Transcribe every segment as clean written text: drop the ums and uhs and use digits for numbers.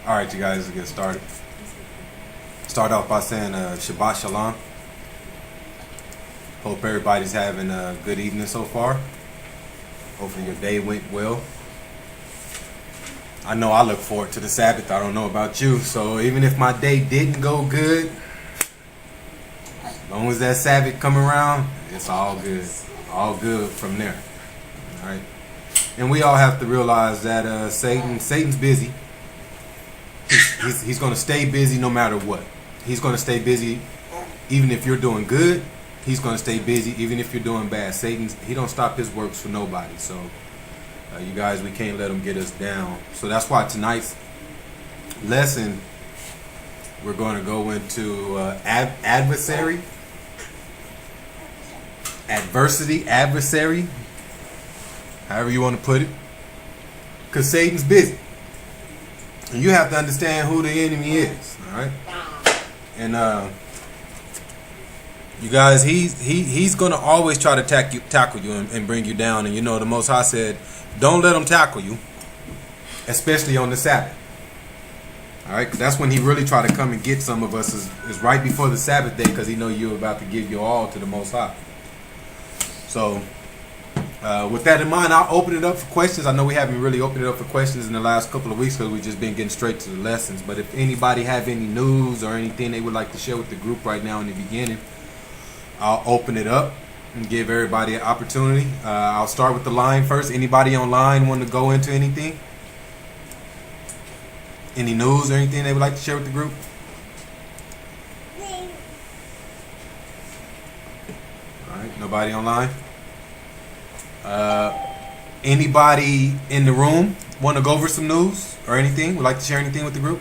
All right, you guys, let's get started. Start off by saying Shabbat Shalom. Hope everybody's having a good evening so far. Hopefully your day went well. I know I look forward to the Sabbath. I don't know about you. So even if my day didn't go good, as long as that Sabbath come around, it's all good. All good from there. All right. And we all have to realize that Satan's busy. He's going to stay busy no matter what. He's going to stay busy even if you're doing good. He's going to stay busy even if you're doing bad. He don't stop his works for nobody. So you guys, we can't let him get us down. So that's why tonight's lesson, we're going to go into adversary, however you want to put it. Because Satan's busy. And you have to understand who the enemy is, all right? And you guys, he's gonna always try to tackle you and bring you down. And you know, the Most High said, don't let him tackle you, especially on the Sabbath. All right, 'cause that's when he really try to come and get some of us is right before the Sabbath day, because he know you're about to give your all to the Most High. So. With that in mind, I'll open it up for questions. I know we haven't really opened it up for questions in the last couple of weeks because we've just been getting straight to the lessons. But if anybody have any news or anything they would like to share with the group right now in the beginning, I'll open it up and give everybody an opportunity. I'll start with the line first. Anybody online want to go into anything? Any news or anything they would like to share with the group? All right, nobody online? Anybody in the room want to go over some news or anything? Would like to share anything with the group?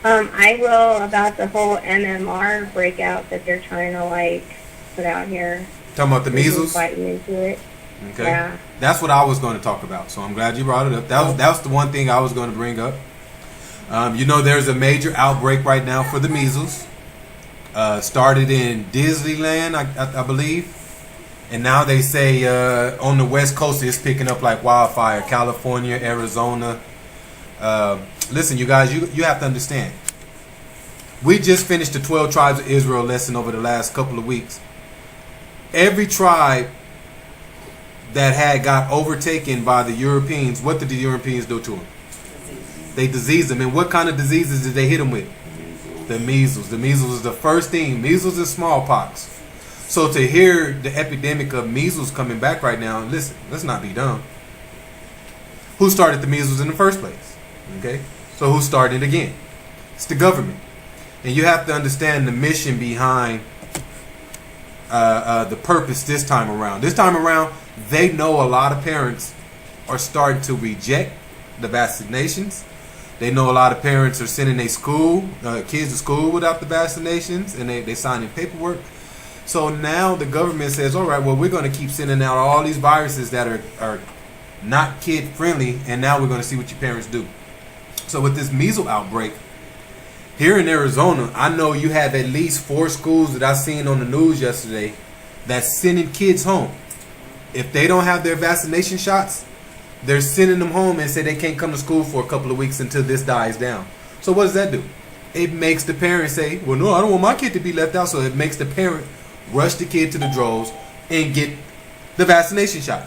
I will, about the whole MMR breakout that they're trying to put out here. Talking about the measles? Fighting into it. Okay. Yeah. That's what I was going to talk about. So I'm glad you brought it up. That was the one thing I was going to bring up. You know, there's a major outbreak right now for the measles. Started in Disneyland, I believe. And now they say on the West Coast it's picking up like wildfire. California, Arizona. Listen, you guys, you have to understand. We just finished the 12 tribes of Israel lesson over the last couple of weeks. Every tribe that got overtaken by the Europeans, what did the Europeans do to them? They diseased them. And what kind of diseases did they hit them with? The measles. The measles is the first thing. Measles is smallpox. So to hear the epidemic of measles coming back right now, listen, let's not be dumb. Who started the measles in the first place? Okay, so who started it again? It's the government. And you have to understand the mission behind the purpose this time around. This time around, they know a lot of parents are starting to reject the vaccinations. They know a lot of parents are sending their kids to school without the vaccinations, and they signing paperwork. So now the government says, all right, well, we're going to keep sending out all these viruses that are not kid friendly, and now we're going to see what your parents do. So with this measles outbreak here in Arizona, I know you have at least 4 schools that I seen on the news yesterday that's sending kids home. If they don't have their vaccination shots, they're sending them home and say they can't come to school for a couple of weeks until this dies down. So what does that do? It makes the parents say, well, no, I don't want my kid to be left out. So it makes the parent rush the kid to the droves and get the vaccination shot.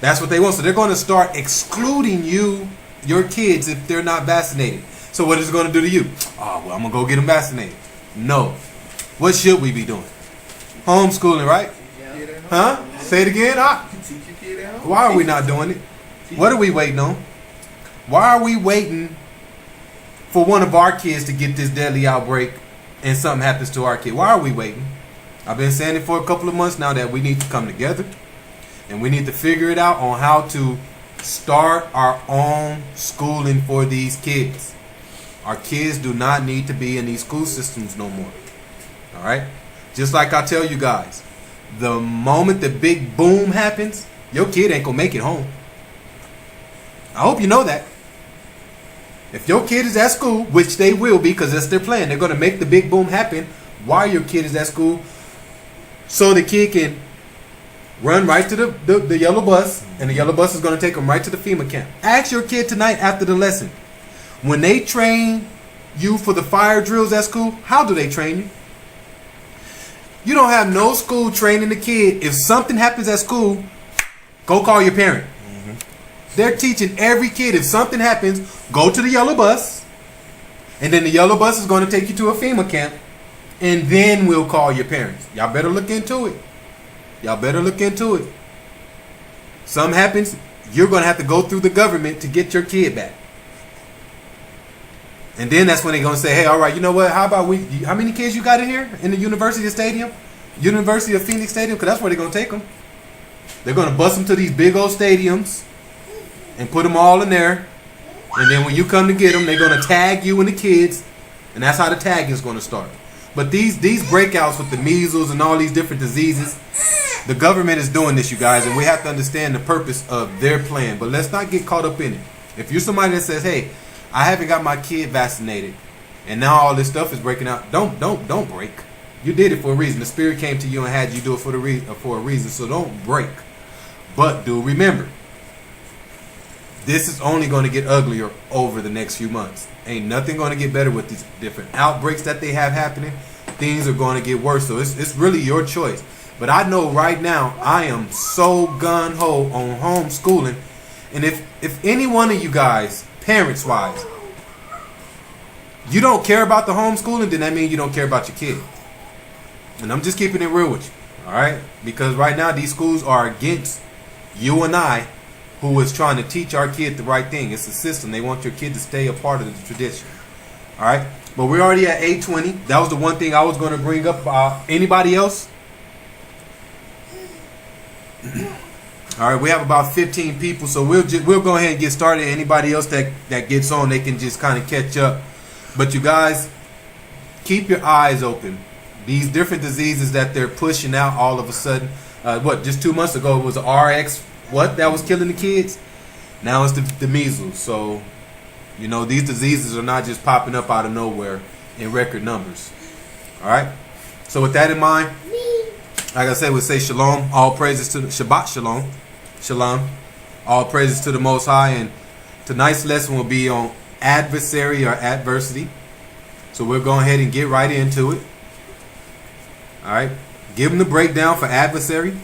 That's what they want. So they're going to start excluding your kids if they're not vaccinated. So what is it going to do to you? Oh, well, I'm going to go get them vaccinated. No. What should we be doing? Homeschooling, right? Huh? Say it again. Why are we not doing it? What are we waiting on? Why are we waiting for one of our kids to get this deadly outbreak and something happens to our kid? Why are we waiting? I've been saying it for a couple of months now that we need to come together and we need to figure it out on how to start our own schooling for these kids. Our kids do not need to be in these school systems no more. All right? Just like I tell you guys, the moment the big boom happens, your kid ain't going to make it home. I hope you know that. If your kid is at school, which they will be because that's their plan, they're going to make the big boom happen while your kid is at school so the kid can run right to the yellow bus, and the yellow bus is going to take them right to the FEMA camp. Ask your kid tonight after the lesson, when they train you for the fire drills at school, how do they train you? You don't have no school training the kid. If something happens at school, go call your parent. They're teaching every kid, if something happens, go to the yellow bus, and then the yellow bus is going to take you to a FEMA camp, and then we'll call your parents. Y'all better look into it. Y'all better look into it. Something happens, you're going to have to go through the government to get your kid back. And then that's when they're going to say, hey, all right, you know what? How about how many kids you got in here in the University of Stadium? University of Phoenix Stadium? Because that's where they're going to take them. They're going to bus them to these big old stadiums and put them all in there. And then when you come to get them, they're going to tag you and the kids. And that's how the tagging is going to start. But these breakouts with the measles and all these different diseases, the government is doing this, you guys. And we have to understand the purpose of their plan. But let's not get caught up in it. If you're somebody that says, hey, I haven't got my kid vaccinated, and now all this stuff is breaking out, don't break. You did it for a reason. The Spirit came to you and had you do it for a reason. So don't break. But do remember, this is only going to get uglier over the next few months. Ain't nothing going to get better with these different outbreaks that they have happening. Things are going to get worse. So it's really your choice. But I know right now I am so gun-ho on homeschooling. And if any one of you guys, parents-wise, you don't care about the homeschooling, then that means you don't care about your kid. And I'm just keeping it real with you. All right? Because right now these schools are against you and I, who is trying to teach our kid the right thing. It's a system. They want your kid to stay a part of the tradition. All right? But we're already at 8:20. That was the one thing I was going to bring up. Anybody else? All right, we have about 15 people, so we'll go ahead and get started. Anybody else that gets on, they can just kind of catch up. But you guys, keep your eyes open. These different diseases that they're pushing out all of a sudden. Just 2 months ago it was RX, that was killing the kids? Now it's the measles. So, you know, these diseases are not just popping up out of nowhere in record numbers. All right? So with that in mind, like I said, we'll say shalom. All praises to Shabbat shalom. Shalom. All praises to the Most High. And tonight's lesson will be on adversary or adversity. So we'll go ahead and get right into it. All right. Give them the breakdown for adversary.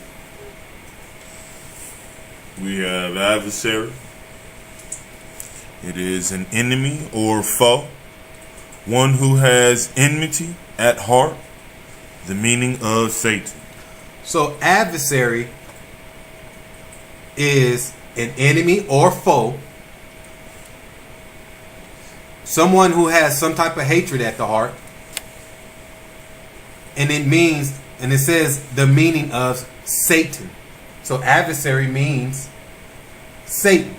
We have adversary. It is an enemy or foe. One who has enmity at heart. The meaning of Satan. So adversary is an enemy or foe. Someone who has some type of hatred at the heart. And it says the meaning of Satan. So adversary means Satan.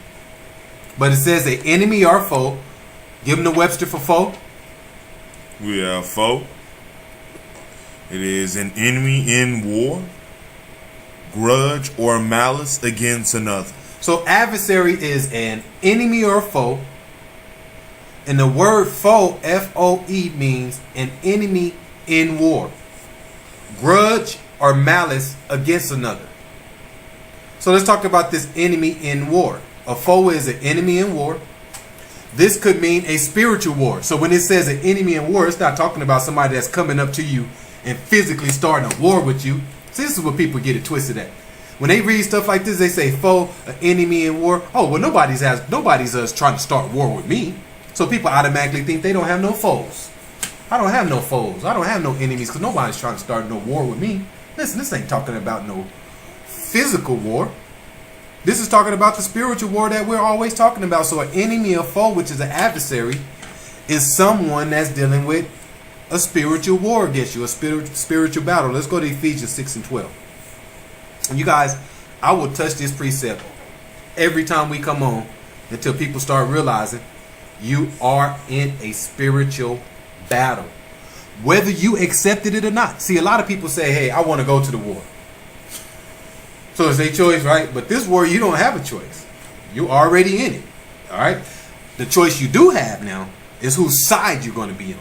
But it says an enemy or foe. Give them the Webster for foe. We have foe. It is an enemy in war, grudge, or malice against another. So adversary is an enemy or foe. And the word foe, F-O-E, means an enemy in war, grudge, or malice against another. So let's talk about this enemy in war. A foe is an enemy in war. This could mean a spiritual war. So when it says an enemy in war, it's not talking about somebody that's coming up to you and physically starting a war with you. See, this is what people get it twisted at. When they read stuff like this, they say foe, an enemy in war. Oh, well, nobody's trying to start war with me. So people automatically think they don't have no foes. I don't have no foes. I don't have no enemies because nobody's trying to start no war with me. Listen, this ain't talking about no physical war. This is talking about the spiritual war that we're always talking about. So an enemy or foe, which is an adversary, is someone that's dealing with a spiritual war against you, a spiritual battle. Let's go to Ephesians 6 and 12. And you guys, I will touch this precept every time we come on until people start realizing you are in a spiritual battle, whether you accepted it or not. See, a lot of people say, hey, I want to go to the war. So it's a choice, right? But this war, you don't have a choice. You're already in it. All right? The choice you do have now is whose side you're going to be on.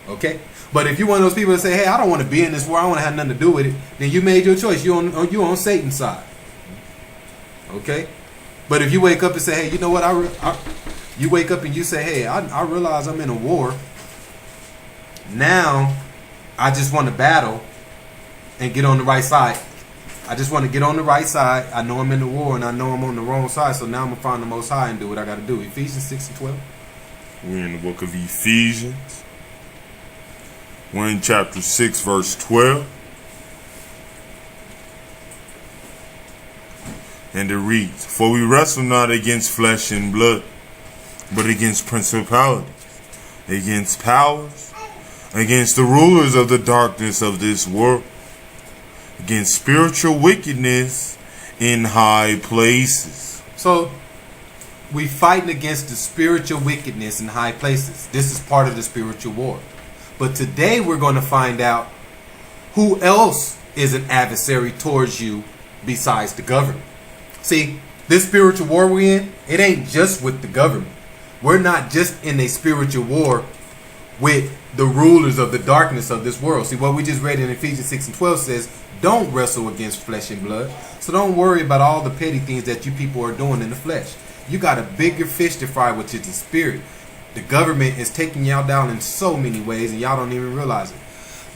Okay? But if you're one of those people that say, hey, I don't want to be in this war, I don't want to have nothing to do with it, then you made your choice. You're on Satan's side. Okay? But if you wake up and say, hey, you know what? You wake up and you say, hey, I realize I'm in a war. Now, I just want to battle and get on the right side. I just want to get on the right side. I know I'm in the war and I know I'm on the wrong side. So now I'm going to find the Most High and do what I got to do. Ephesians 6 and 12. We're in the book of Ephesians. We're in chapter 6, verse 12. And it reads, for we wrestle not against flesh and blood, but against principalities, against powers, against the rulers of the darkness of this world, against spiritual wickedness in high places. So we fighting against the spiritual wickedness in high places. This is part of the spiritual war. But today we're going to find out who else is an adversary towards you besides the government. See, this spiritual war we're in, it ain't just with the government. We're not just in a spiritual war with the rulers of the darkness of this world. See, what we just read in Ephesians 6 and 12 says, don't wrestle against flesh and blood. So don't worry about all the petty things that you people are doing in the flesh. You got a bigger fish to fry, which is the spirit. The government is taking y'all down in so many ways, and y'all don't even realize it.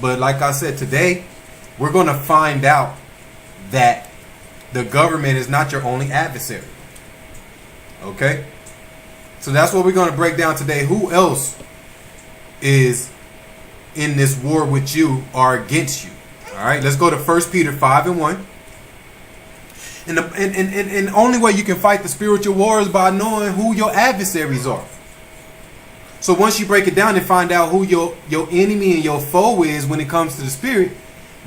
But like I said, today, we're going to find out that the government is not your only adversary. Okay? So that's what we're going to break down today. Who else is in this war with you or against you? All right, let's go to 1 Peter 5 and 1. And the only way you can fight the spiritual war is by knowing who your adversaries are. So once you break it down and find out who your enemy and your foe is when it comes to the spirit,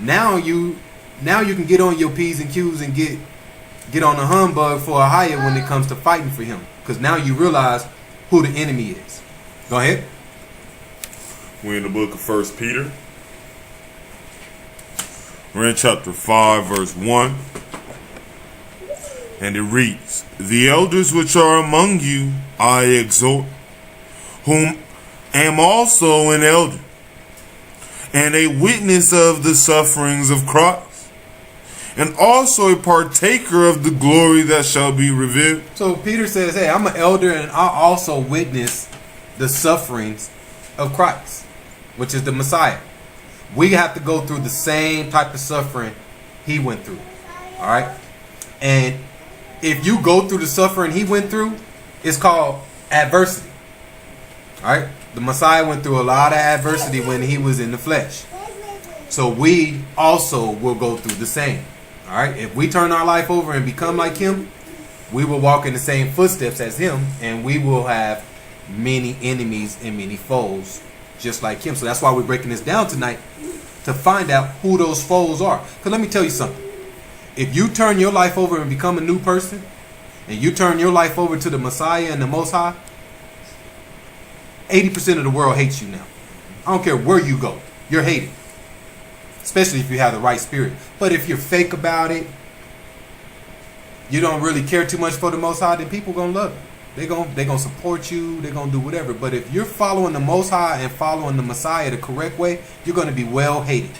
now you can get on your P's and Q's and get on the humbug for a higher when it comes to fighting for him. Because now you realize who the enemy is. Go ahead. We're in the book of 1 Peter. We're in chapter 5, verse 1. And it reads, the elders which are among you I exhort, whom am also an elder, and a witness of the sufferings of Christ, and also a partaker of the glory that shall be revealed. So Peter says, hey, I'm an elder and I also witness the sufferings of Christ, which is the Messiah. We have to go through the same type of suffering he went through. All right. And if you go through the suffering he went through, it's called adversity. All right. The Messiah went through a lot of adversity when he was in the flesh. So we also will go through the same. All right. If we turn our life over and become like him, we will walk in the same footsteps as him, and we will have many enemies and many foes just like him. So that's why we're breaking this down tonight, to find out who those foes are. Because let me tell you something. If you turn your life over and become a new person, and you turn your life over to the Messiah and the Most High, 80% of the world hates you now. I don't care where you go. You're hated. Especially if you have the right spirit. But if you're fake about it, you don't really care too much for the Most High, then people going to love you. They're gonna support you. They're going to do whatever. But if you're following the Most High and following the Messiah the correct way, you're going to be well hated.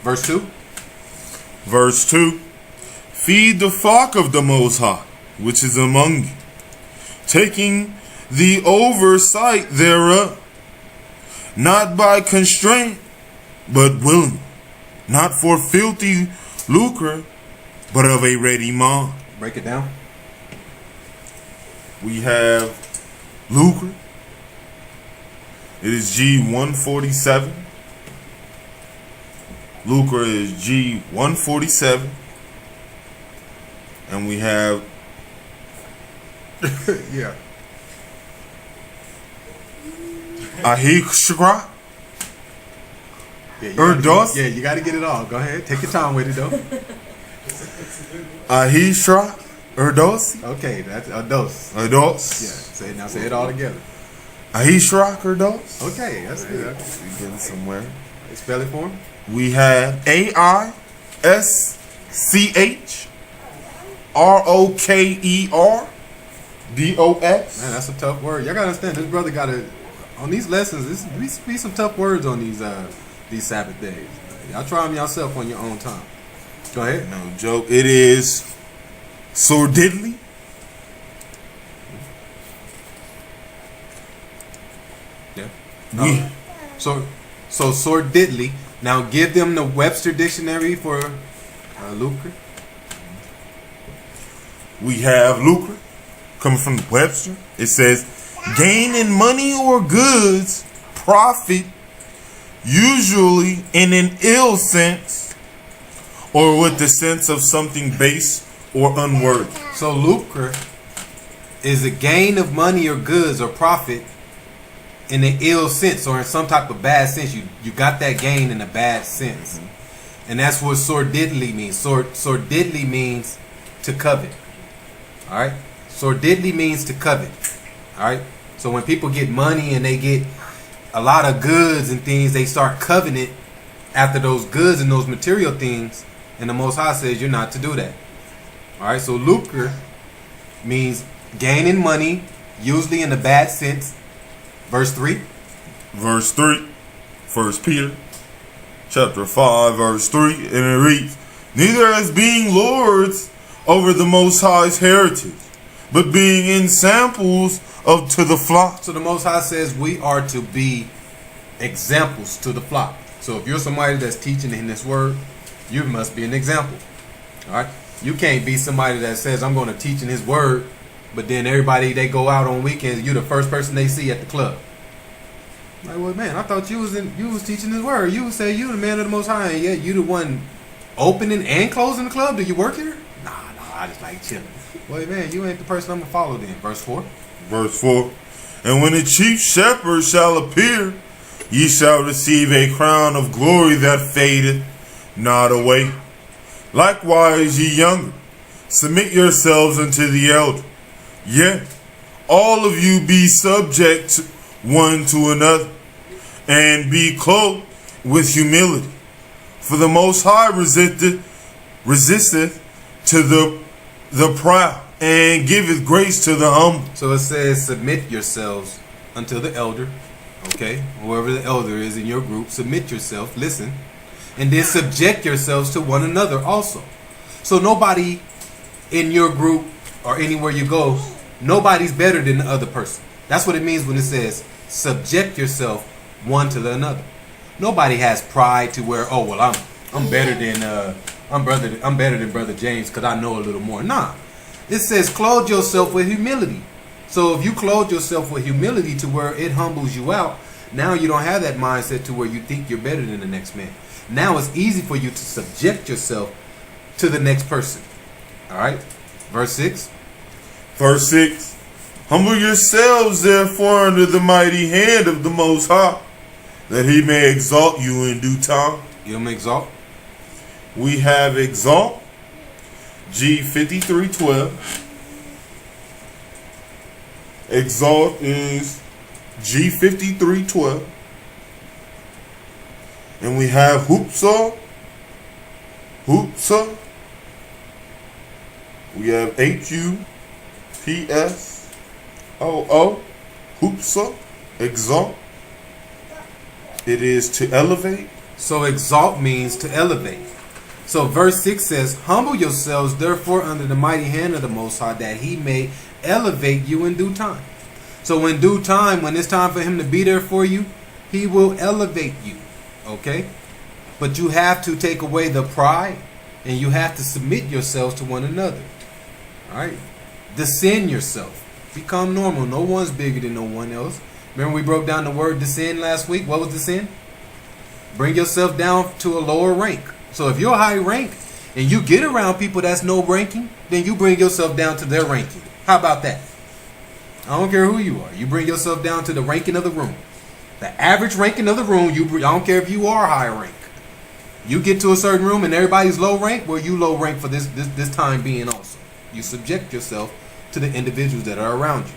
Verse 2. Verse 2. Feed the flock of the Most High, which is among you, taking the oversight thereof, not by constraint, but willing, not for filthy lucre, but of a ready mind. Break it down. We have lucre. It is G147. Lucre is G147. And we have Yeah. Ahishra. Yeah, you got to get it all. Go ahead. Take your time with it, though. Ahishra. Erdos. Okay, that's Erdos. Erdos. Yeah, say it all together. Ahishra. Erdos. Okay, that's good. Okay. We're getting somewhere. Spell it for him. We have AISCHROKER. Man, that's a tough word. Y'all gotta understand, this brother got a on these lessons, this be some tough words on these Sabbath days. Y'all try them yourself on your own time. Go ahead. No joke. It is sordidly. Yeah. We, So sordidly. Now give them the Webster dictionary for lucre. we have lucre coming from the Webster. It says gain in money or goods, profit, usually in an ill sense or with the sense of something base or unworthy. So lucre is a gain of money or goods or profit in an ill sense or in some type of bad sense. You got that gain in a bad sense. And that's what sordidly means. Sordidly means to covet. Alright? Sordidly means to covet. Alright? So when people get money and they get a lot of goods and things, they start coveting after those goods and those material things. And the Most High says you're not to do that. Alright? So lucre means gaining money, usually in a bad sense. Verse 3. Verse 3, 1 Peter chapter 5, verse 3, and it reads, neither as being lords over the Most High's heritage, but being in samples of to the flock. So the Most High says we are to be examples to the flock. So if you're somebody that's teaching in this word, you must be an example. Alright? You can't be somebody that says I'm going to teach in his word, but then everybody, they go out on weekends, you're the first person they see at the club. Like, well, man, I thought you was teaching his word. You would say you the man of the Most High, and yet you the one opening and closing the club. Do you work here? Nah, I just like chilling. Well, man, you ain't the person I'm gonna follow then. Verse 4. Verse 4, and when the chief shepherd shall appear, ye shall receive a crown of glory that fadeth not away. Likewise, ye younger, submit yourselves unto the elder. Yet, all of you be subject one to another, and be clothed with humility. For the Most High resisteth to the proud, and giveth grace to the humble. So it says, submit yourselves unto the elder. Okay, whoever the elder is in your group, submit yourself, listen, and then subject yourselves to one another also. So nobody in your group or anywhere you go, nobody's better than the other person. That's what it means when it says subject yourself one to the another. Nobody has pride to where, oh well, I'm better than I'm better than Brother James because I know a little more. Nah, it says clothe yourself with humility. So if you clothe yourself with humility to where it humbles you out, now you don't have that mindset to where you think you're better than the next man. Now it's easy for you to subject yourself to the next person. All right, verse 6. Verse 6, humble yourselves therefore under the mighty hand of the Most High, that he may exalt you in due time. Give him exalt. We have exalt, G5312. Exalt is G5312. And we have hoopsa. We have HUPSOO. Hoopsa. Exalt. It is to elevate. So exalt means to elevate. So verse 6 says, humble yourselves therefore under the mighty hand of the Most High, that he may elevate you in due time. So in due time, when it's time for him to be there for you, he will elevate you. Okay? But you have to take away the pride, and you have to submit yourselves to one another. Alright? Descend yourself. Become normal. No one's bigger than no one else. Remember we broke down the word descend last week? What was descend? Bring yourself down to a lower rank. So if you're high rank and you get around people that's no ranking, then you bring yourself down to their ranking. How about that? I don't care who you are. You bring yourself down to the ranking of the room. The average ranking of the room, I don't care if you are high rank. You get to a certain room and everybody's low rank, well, you low rank for this time being also. You subject yourself to the individuals that are around you.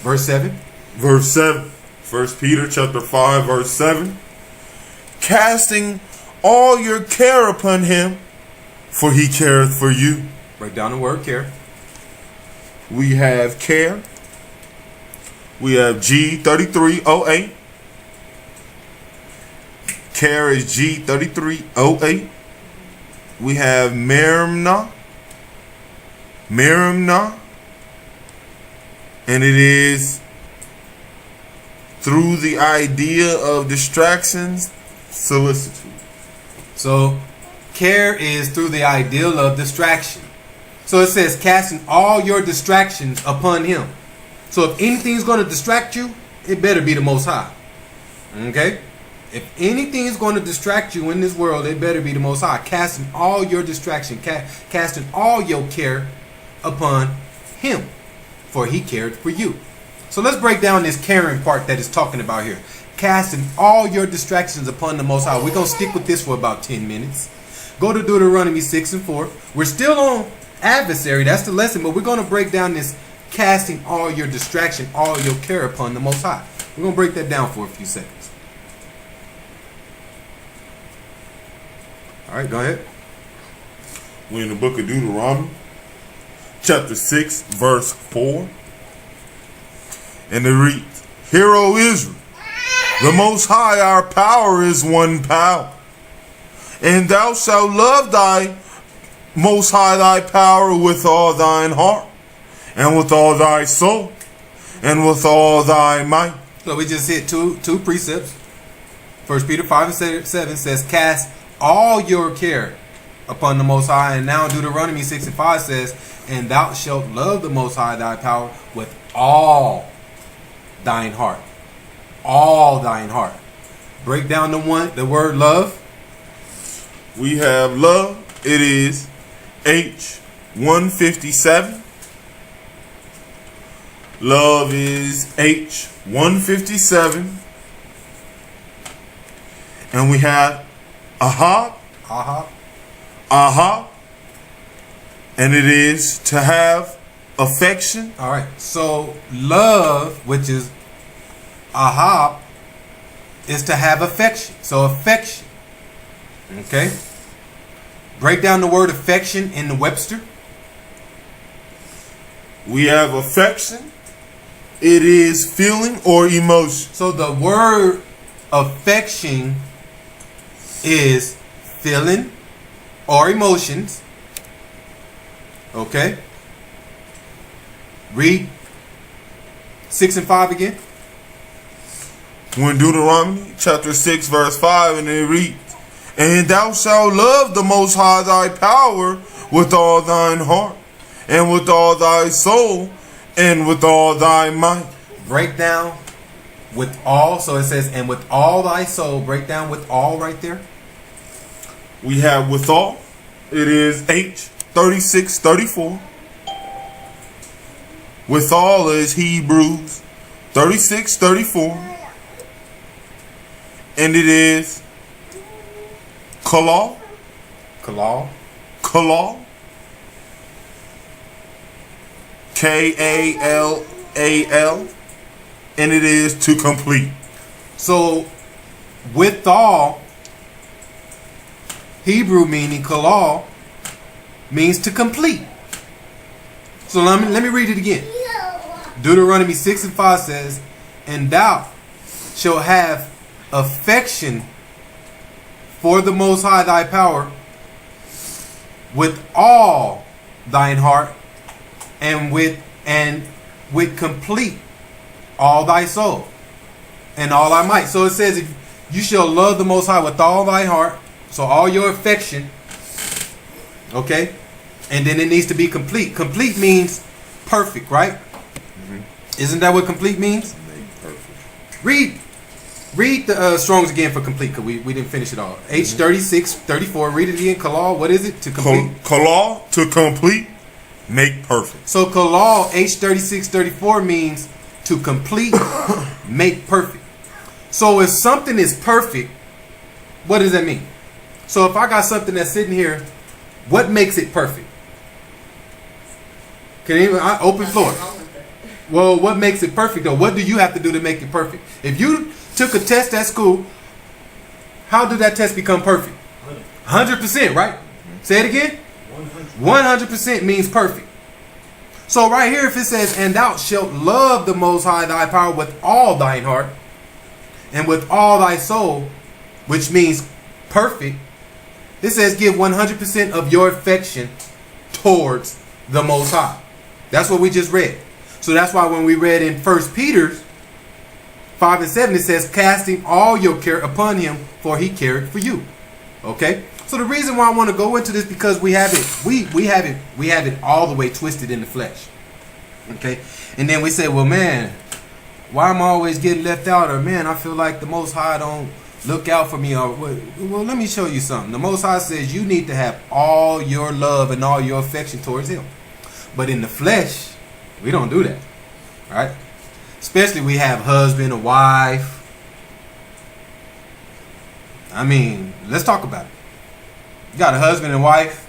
Verse 7. Verse 7. 1 Peter chapter 5, verse 7. Casting all your care upon him, for he careth for you. Break down the word care. We have care. We have G3308. Care is G3308. We have Merimna. And it is through the idea of distractions, solicitude. So care is through the ideal of distraction. So it says casting all your distractions upon him. So if anything's going to distract you, it better be the Most High. Okay? If anything is going to distract you in this world, it better be the Most High. Casting all your distraction, casting all your care upon him, for he cared for you. So let's break down this caring part that it's talking about here. Casting all your distractions upon the Most High. We're going to stick with this for about 10 minutes. Go to Deuteronomy 6 and 4. We're still on Adversary. That's the lesson, but we're going to break down this casting all your distraction, all your care upon the Most High. We're going to break that down for a few seconds. All right, go ahead. We're in the book of Deuteronomy, chapter 6, verse 4. And it reads, Hear, O Israel, the Most High our power is one power. And thou shalt love thy Most High thy power with all thine heart, and with all thy soul, and with all thy might. So we just hit two precepts. 1 Peter 5 and 7 says, Cast all your care upon the Most High. And now Deuteronomy 6 and 5 says, And thou shalt love the Most High thy power with all thine heart. All thine heart. Break down the word love. We have love. It is H157. Love is H157. And we have ahab. And it is to have affection. All right. So love, which is ahab, is to have affection. So affection. Okay. Break down the word affection in the Webster. We have affection. It is feeling or emotion. So the word affection is feeling or emotions. Okay. Read 6 and 5 again. We're in Deuteronomy chapter 6 verse 5, and it reads, And thou shalt love the Most High thy power with all thine heart, and with all thy soul, and with all thy might. Break down with all. So it says, and with all thy soul. Break down with all right there. We have with all. It is H3634. With all is Hebrews 36:34. And it is Kalal. Kalal. Kallal. And it is to complete. So with all, Hebrew meaning kalal, means to complete. So let me read it again. Deuteronomy 6 and 5 says, And thou shalt have affection for the Most High thy power with all thine heart, and with complete all thy soul and all thy might. So it says, if you shall love the Most High with all thy heart, so all your affection, okay, and then it needs to be complete. Complete means perfect, right? Mm-hmm. Isn't that what complete means? Perfect. Read the Strong's again for complete, because we didn't finish it all. H3634. Read it again. Kalal. What is it? To complete. Kalal, to complete, make perfect. So kalal, H3634 means to complete, make perfect. So if something is perfect, what does that mean? So if I got something that's sitting here, what makes it perfect? Can anyone open floor? Well, what makes it perfect though? What do you have to do to make it perfect? If you took a test at school, how did that test become perfect? 100%, right? Say it again. 100% means perfect. So right here, if it says, and thou shalt love the Most High thy power with all thine heart and with all thy soul, which means perfect, it says give 100% of your affection towards the Most High. That's what we just read. So that's why when we read in 1 Peter 5 and 7, it says, casting all your care upon him, for he cared for you. Okay? So the reason why I want to go into this, because we have it all the way twisted in the flesh. Okay? And then we say, well, man, why am I always getting left out? Or, man, I feel like the Most High don't look out for me. Or, well, let me show you something. The Most High says you need to have all your love and all your affection towards him. But in the flesh, we don't do that. Right? Especially we have husband or wife. I mean, let's talk about it. You got a husband and wife.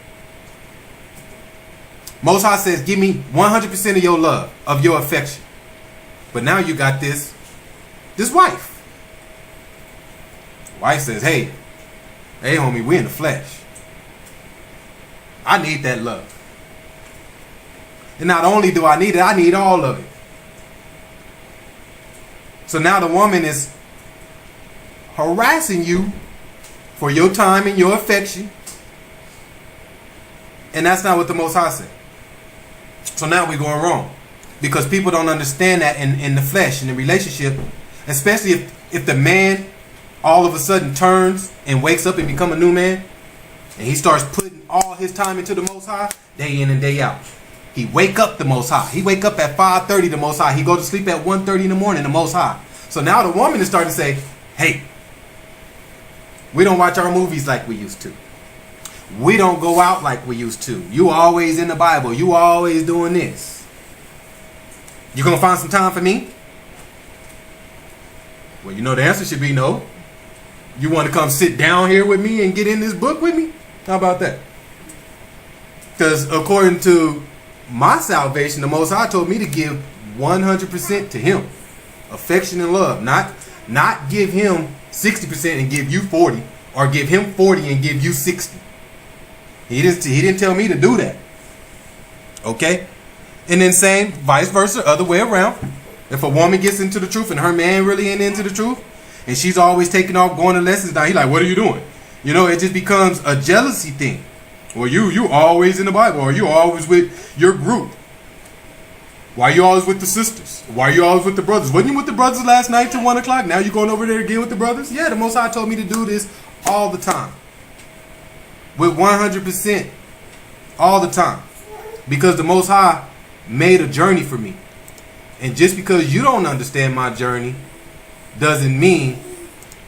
Most High says, give me 100% of your love, of your affection. But now you got this wife. Wife says, hey homie, we in the flesh. I need that love. And not only do I need it, I need all of it. So now the woman is harassing you for your time and your affection. And that's not what the Most High said. So now we're going wrong. Because people don't understand that in the flesh, in the relationship. Especially if the man all of a sudden turns and wakes up and become a new man. And he starts putting all his time into the Most High, day in and day out. He wake up the Most High. He wake up at 5:30 the Most High. He go to sleep at 1:30 in the morning the Most High. So now the woman is starting to say, hey, we don't watch our movies like we used to. We don't go out like we used to. You always in the Bible. You always doing this. You gonna find some time for me? Well, you know the answer should be no. You want to come sit down here with me and get in this book with me? How about that? Because according to my salvation, the Most High told me to give 100% to him. Affection and love. Not give him 60% and give you 40. Or give him 40 and give you 60. He didn't tell me to do that. Okay? And then same, vice versa, other way around. If a woman gets into the truth and her man really ain't into the truth, and she's always taking off, going to lessons, now he's like, what are you doing? You know, it just becomes a jealousy thing. Well, you always in the Bible, or you always with your group. Why are you always with the sisters? Why are you always with the brothers? Wasn't you with the brothers last night till 1 o'clock? Now you going over there again with the brothers? Yeah, the Most High told me to do this all the time. With 100%. All the time. Because the Most High made a journey for me. And just because you don't understand my journey doesn't mean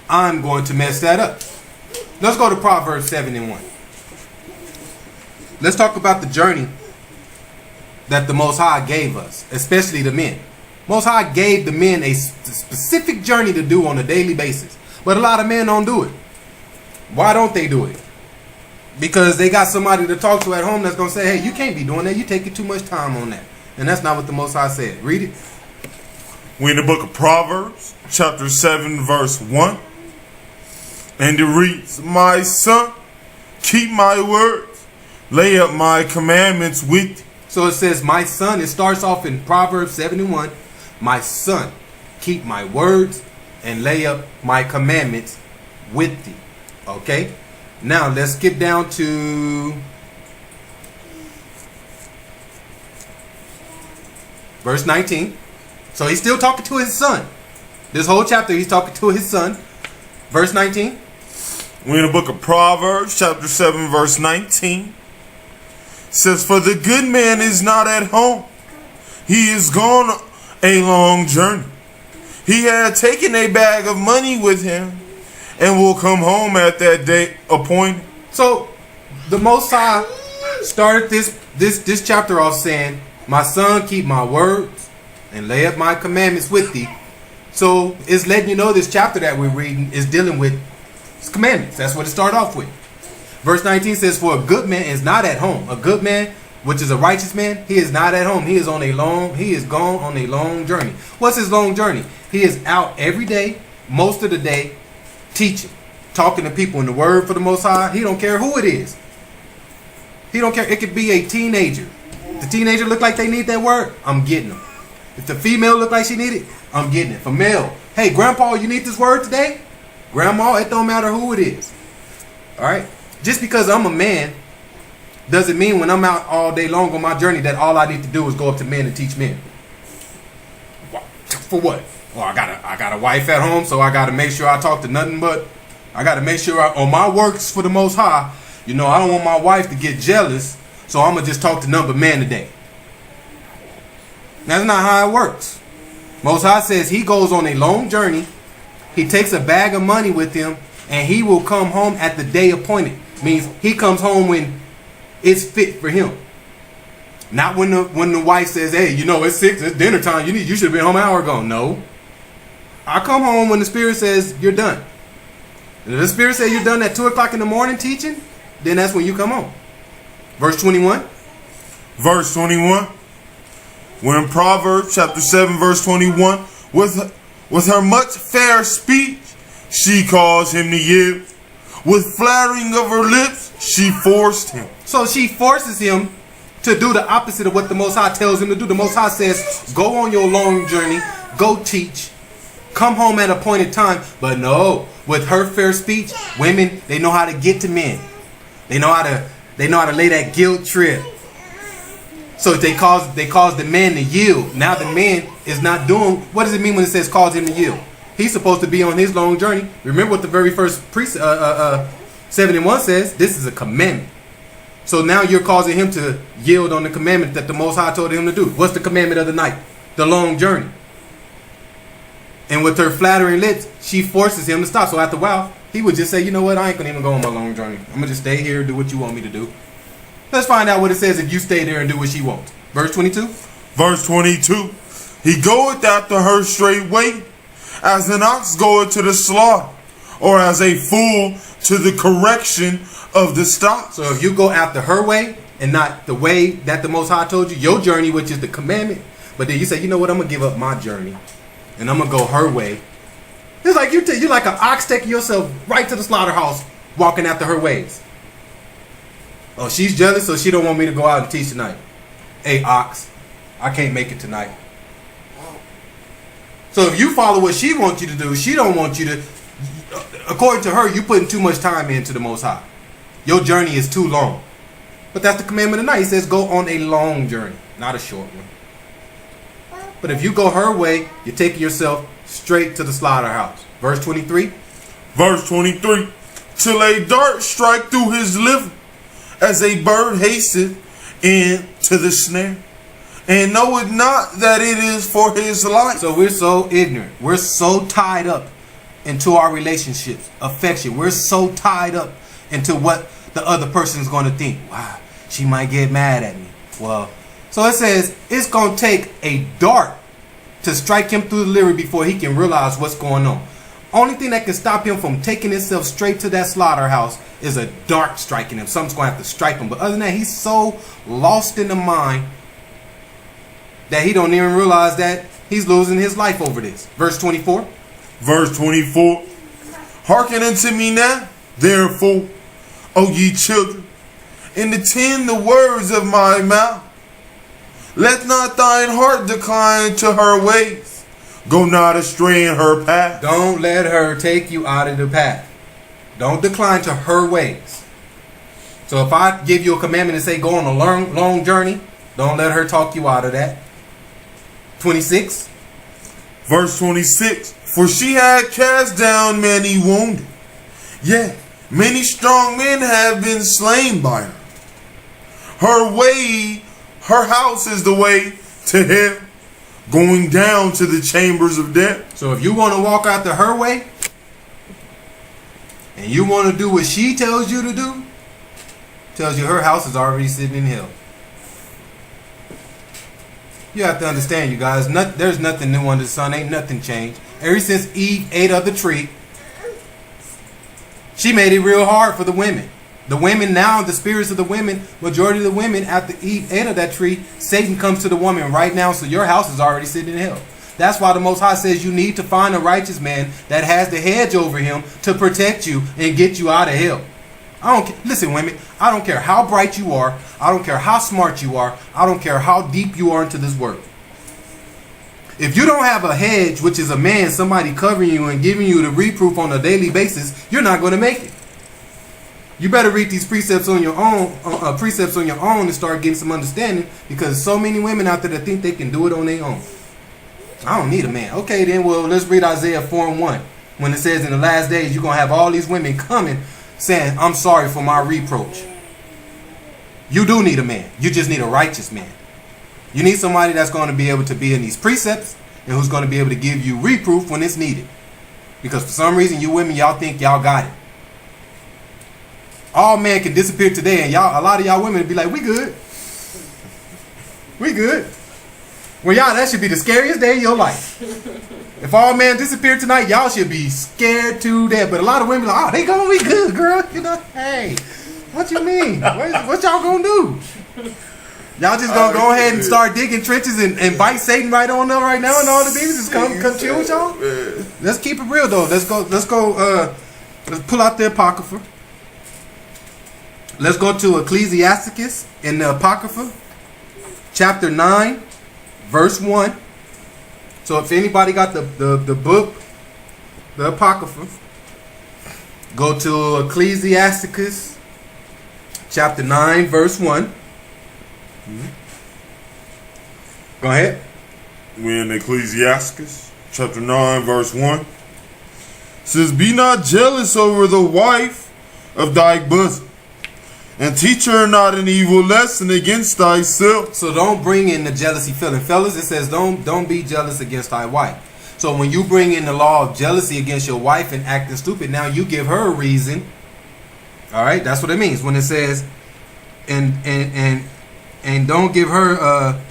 I'm going to mess that up. Let's go to Proverbs 7 and 1. Let's talk about the journey that the Most High gave us, especially the men. Most High gave the men a specific journey to do on a daily basis. But a lot of men don't do it. Why don't they do it? Because they got somebody to talk to at home that's going to say, hey, you can't be doing that. You're taking too much time on that. And that's not what the Most High said. Read it. We're in the book of Proverbs, chapter 7, verse 1. And it reads, my son, keep my words, lay up my commandments with thee. So it says, my son. It starts off in Proverbs 7 and 1. My son, keep my words and lay up my commandments with thee. Okay? Now let's skip down to verse 19. So he's still talking to his son. This whole chapter he's talking to his son. Verse 19. We're in the book of Proverbs, chapter 7, verse 19. It says, for the good man is not at home. He is gone a long journey. He had taken a bag of money with him and will come home at that day appointed. So the Most High started this chapter off saying, my son, keep my words and lay up my commandments with thee. So it's letting you know this chapter that we're reading is dealing with his commandments. That's what it started off with. Verse 19 says, for a good man is not at home. A good man, which is a righteous man, he is not at home. He is gone on a long journey. What's his long journey? He is out every day, most of the day, teaching, talking to people in the word for the Most High. He don't care who it is. He don't care. It could be a teenager. the teenager look like they need that word, I'm getting them. If the female look like she need it, I'm getting it. For male, hey, grandpa, you need this word today? Grandma, it don't matter who it is. All right? Just because I'm a man doesn't mean when I'm out all day long on my journey that all I need to do is go up to men and teach men. For what? Well, I got a wife at home, so I got to make sure I talk to nothing but. I got to make sure on my works for the Most High, I don't want my wife to get jealous, so I'm going to just talk to none but men today. That's not how it works. Most High says he goes on a long journey, he takes a bag of money with him, and he will come home at the day appointed. Means he comes home when it's fit for him. Not when the wife says, hey, it's 6, it's dinner time, you should have been home an hour ago. No. I come home when the Spirit says you're done. And if the Spirit says you're done at 2 o'clock in the morning teaching, then that's when you come home. Verse 21. Verse 21. When in Proverbs chapter 7 verse 21, with her much fair speech, she caused him to yield. With flattering of her lips, she forced him. So she forces him to do the opposite of what the Most High tells him to do. The Most High says, go on your long journey, go teach, come home at appointed time. But no, with her fair speech, women, they know how to get to men. They know how to lay that guilt trip. So they cause the man to yield. Now the man is not doing. What does it mean when it says cause him to yield? He's supposed to be on his long journey. Remember what the very first 7:1 says. This is a commandment. So now you're causing him to yield on the commandment that the Most High told him to do. What's the commandment of the night? The long journey. And with her flattering lips, she forces him to stop. So after a while, he would just say, you know what? I ain't going to even go on my long journey. I'm going to just stay here and do what you want me to do. Let's find out what it says if you stay there and do what she wants. Verse 22. Verse 22. He goeth after her straightway, as an ox goeth to the slaughter, or as a fool to the correction of the stock. So if you go after her way and not the way that the Most High told you, your journey, which is the commandment, but then you say, you know what, I'm going to give up my journey and I'm going to go her way. It's like you're like an ox taking yourself right to the slaughterhouse, walking after her ways. Oh, she's jealous, so she don't want me to go out and teach tonight. Hey, ox, I can't make it tonight. So if you follow what she wants you to do, she don't want you to. According to her, you putting too much time into the Most High. Your journey is too long. But that's the commandment of the night. He says go on a long journey, not a short one. But if you go her way, you're taking yourself straight to the slaughterhouse. Verse 23. Verse 23. Till a dart strike through his liver, as a bird hasteth into the snare, and knoweth not that it is for his life. So we're so ignorant. We're so tied up into our relationships, affection. We're so tied up into what the other person is going to think. Wow, she might get mad at me. Well, so it says it's going to take a dart to strike him through the liver before he can realize what's going on. Only thing that can stop him from taking himself straight to that slaughterhouse is a dart striking him. Something's going to have to strike him. But other than that, he's so lost in the mind that he don't even realize that he's losing his life over this. Verse 24. Verse 24. Hearken unto me now, therefore, O ye children, and attend the words of my mouth. Let not thine heart decline to her ways. Go not astray in her path. Don't let her take you out of the path. Don't decline to her ways. So if I give you a commandment and say go on a long journey, don't let her talk you out of that. 26. Verse 26. For she had cast down many wounded, yet many strong men have been slain by her. Her house is the way to hell, going down to the chambers of death. So if you want to walk after her way, and you want to do what she tells you to do, tells you her house is already sitting in hell. You have to understand, you guys, there's nothing new under the sun. Ain't nothing changed. Ever since Eve ate of the tree, she made it real hard for the women. The women now, the spirits of the women, majority of the women, after Eve ate of that tree, Satan comes to the woman right now, so your house is already sitting in hell. That's why the Most High says you need to find a righteous man that has the hedge over him to protect you and get you out of hell. I don't care. Listen, women, I don't care how bright you are. I don't care how smart you are. I don't care how deep you are into this work. If you don't have a hedge, which is a man, somebody covering you and giving you the reproof on a daily basis, you're not going to make it. You better read these precepts on your own, and start getting some understanding, because so many women out there that think they can do it on their own. I don't need a man. Okay, then, well, let's read Isaiah 4:1. When it says in the last days, you're going to have all these women coming saying, I'm sorry for my reproach. You do need a man. You just need a righteous man. You need somebody that's going to be able to be in these precepts and who's going to be able to give you reproof when it's needed. Because for some reason, you women, y'all think y'all got it. All men can disappear today, and a lot of y'all women would be like, we good. We good. Well, y'all, that should be the scariest day of your life. If all men disappear tonight, y'all should be scared to death. But a lot of women are like, oh, they gonna be good, girl. You know, hey, what you mean? What y'all gonna do? Y'all just gonna go ahead and start digging trenches and bite Satan right on up right now, and all the demons just come chill with y'all? Let's keep it real though. Let's pull out the Apocrypha. Let's go to Ecclesiasticus in the Apocrypha, chapter 9, verse 1. So if anybody got the book, the Apocrypha, go to Ecclesiasticus, chapter 9, verse 1. Go ahead. We're in Ecclesiasticus, chapter 9, verse 1. It says, be not jealous over the wife of thy bosom, and teach her not an evil lesson against thyself. So don't bring in the jealousy feeling. Fellas, it says don't be jealous against thy wife. So when you bring in the law of jealousy against your wife and acting stupid, now you give her a reason. All right, that's what it means when it says, and don't give her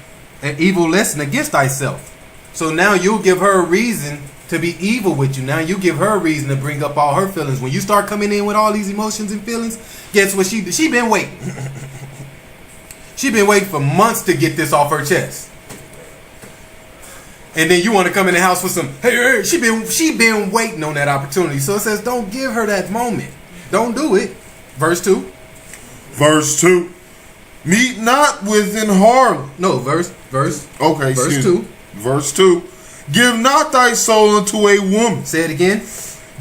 an evil lesson against thyself. So now you'll give her a reason to be evil with you. Now you give her a reason to bring up all her feelings. When you start coming in with all these emotions and feelings, guess what she did? She been waiting. She been waiting for months to get this off her chest. And then you want to come in the house with some, hey, she been waiting on that opportunity. So it says don't give her that moment. Don't do it. Verse 2. Verse 2. Meet not with an harlot. No, verse. Okay, verse 2. Verse 2. Give not thy soul unto a woman. Say it again.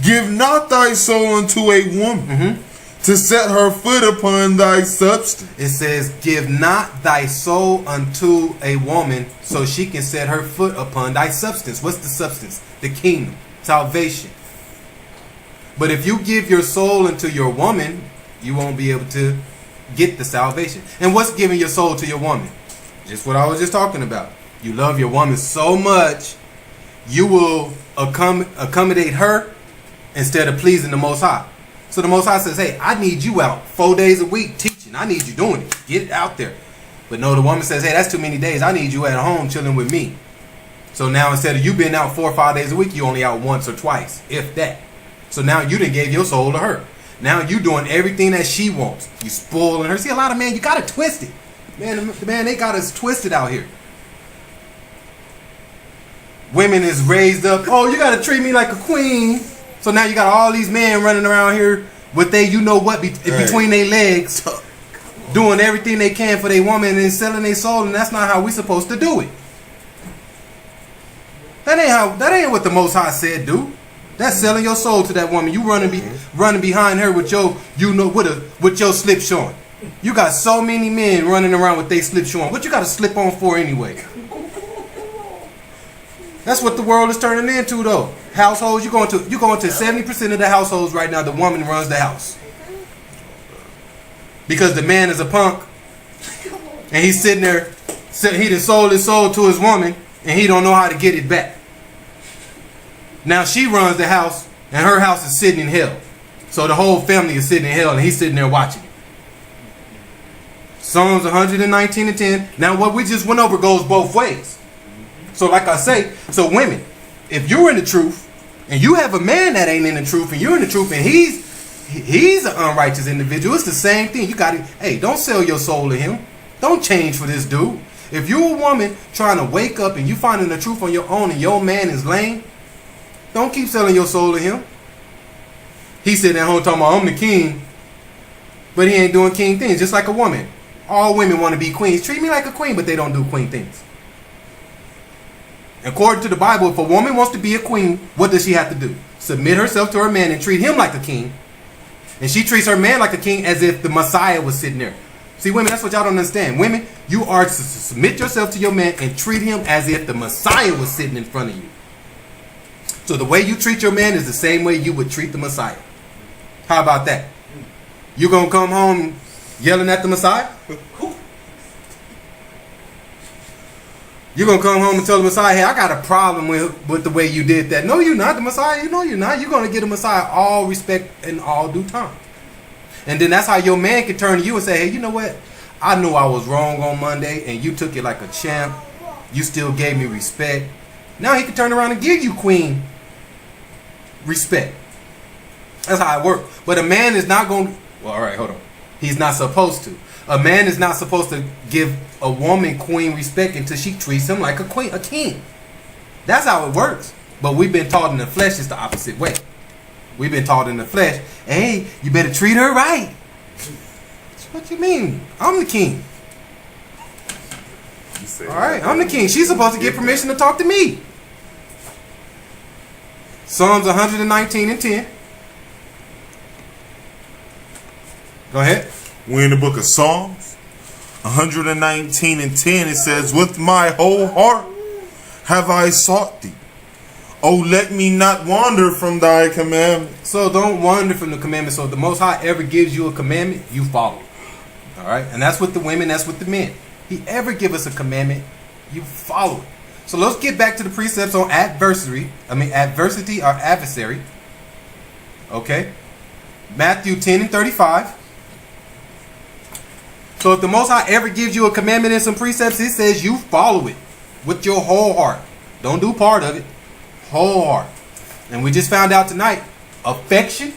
Give not thy soul unto a woman to set her foot upon thy substance. It says, give not thy soul unto a woman so she can set her foot upon thy substance. What's the substance? The kingdom, salvation. But if you give your soul unto your woman, you won't be able to get the salvation. And what's giving your soul to your woman? Just what I was just talking about. You love your woman so much, you will accommodate her instead of pleasing the Most High. So the Most High says, hey, I need you out 4 days a week teaching. I need you doing it. Get it out there. But no, the woman says, hey, that's too many days. I need you at home chilling with me. So now instead of you being out 4 or 5 days a week, you only out once or twice, if that. So now you done gave your soul to her. Now you doing everything that she wants. You spoiling her. See, a lot of men, you got to twist it. Man, they got us twisted out here. Women is raised up. Oh, you got to treat me like a queen. So now you got all these men running around here with they, you know what, between their legs, doing everything they can for their woman and selling their soul, and that's not how we supposed to do it. That ain't what the Most High said, dude. That's selling your soul to that woman. You running behind her with your, with your slip showing. You got so many men running around with their slip showing. What you got to slip on for anyway? That's what the world is turning into, though. Households, you're going to 70% of the households right now. The woman runs the house because the man is a punk, and he's sitting there. He done sold his soul to his woman, and he don't know how to get it back. Now she runs the house, and her house is sitting in hell. So the whole family is sitting in hell, and he's sitting there watching it. Psalms 119:10. Now what we just went over goes both ways. So like I say, so women, if you're in the truth and you have a man that ain't in the truth and you're in the truth and he's an unrighteous individual, it's the same thing. You got to, hey, don't sell your soul to him. Don't change for this dude. If you're a woman trying to wake up and you finding the truth on your own and your man is lame, don't keep selling your soul to him. He sitting at home talking about, I'm the king. but he ain't doing king things. Just like a woman. All women want to be queens. Treat me like a queen, but they don't do queen things. According to the Bible, if a woman wants to be a queen, what does she have to do? Submit herself to her man and treat him like a king. And she treats her man like a king as if the Messiah was sitting there. See, women, that's what y'all don't understand. Women, you are to submit yourself to your man and treat him as if the Messiah was sitting in front of you. So the way you treat your man is the same way you would treat the Messiah. How about that? You gonna come home yelling at the Messiah? You gonna come home and tell the Messiah, hey, I got a problem with the way you did that. No, you're not the Messiah. You know you're not. You're gonna give the Messiah all respect and all due time. And then that's how your man can turn to you and say, hey, you know what? I knew I was wrong on Monday and you took it like a champ. You still gave me respect. Now he can turn around and give you queen respect. That's how it works. But a man is not going to, well, all right, hold on. He's not supposed to. A man is not supposed to give a woman queen respect until she treats him like a king. That's how it works. But we've been taught in the flesh it's the opposite way. We've been taught in the flesh, hey, you better treat her right. What you mean? I'm the king. All right, I'm the king. She's supposed to get permission to talk to me. Psalms 119 and 10. Go ahead. We're in the book of Psalms 119 and 10. It says, with my whole heart have I sought thee. Oh, let me not wander from thy commandments. So don't wander from the commandments. So if the Most High ever gives you a commandment, you follow it. All right? And that's with the women, that's with the men. He ever give us a commandment, you follow it. So let's get back to the precepts on adversary or adversary. Okay? Matthew 10 and 35. So if the Most High ever gives you a commandment and some precepts, it says you follow it with your whole heart. Don't do part of it. Whole heart. And we just found out tonight, affection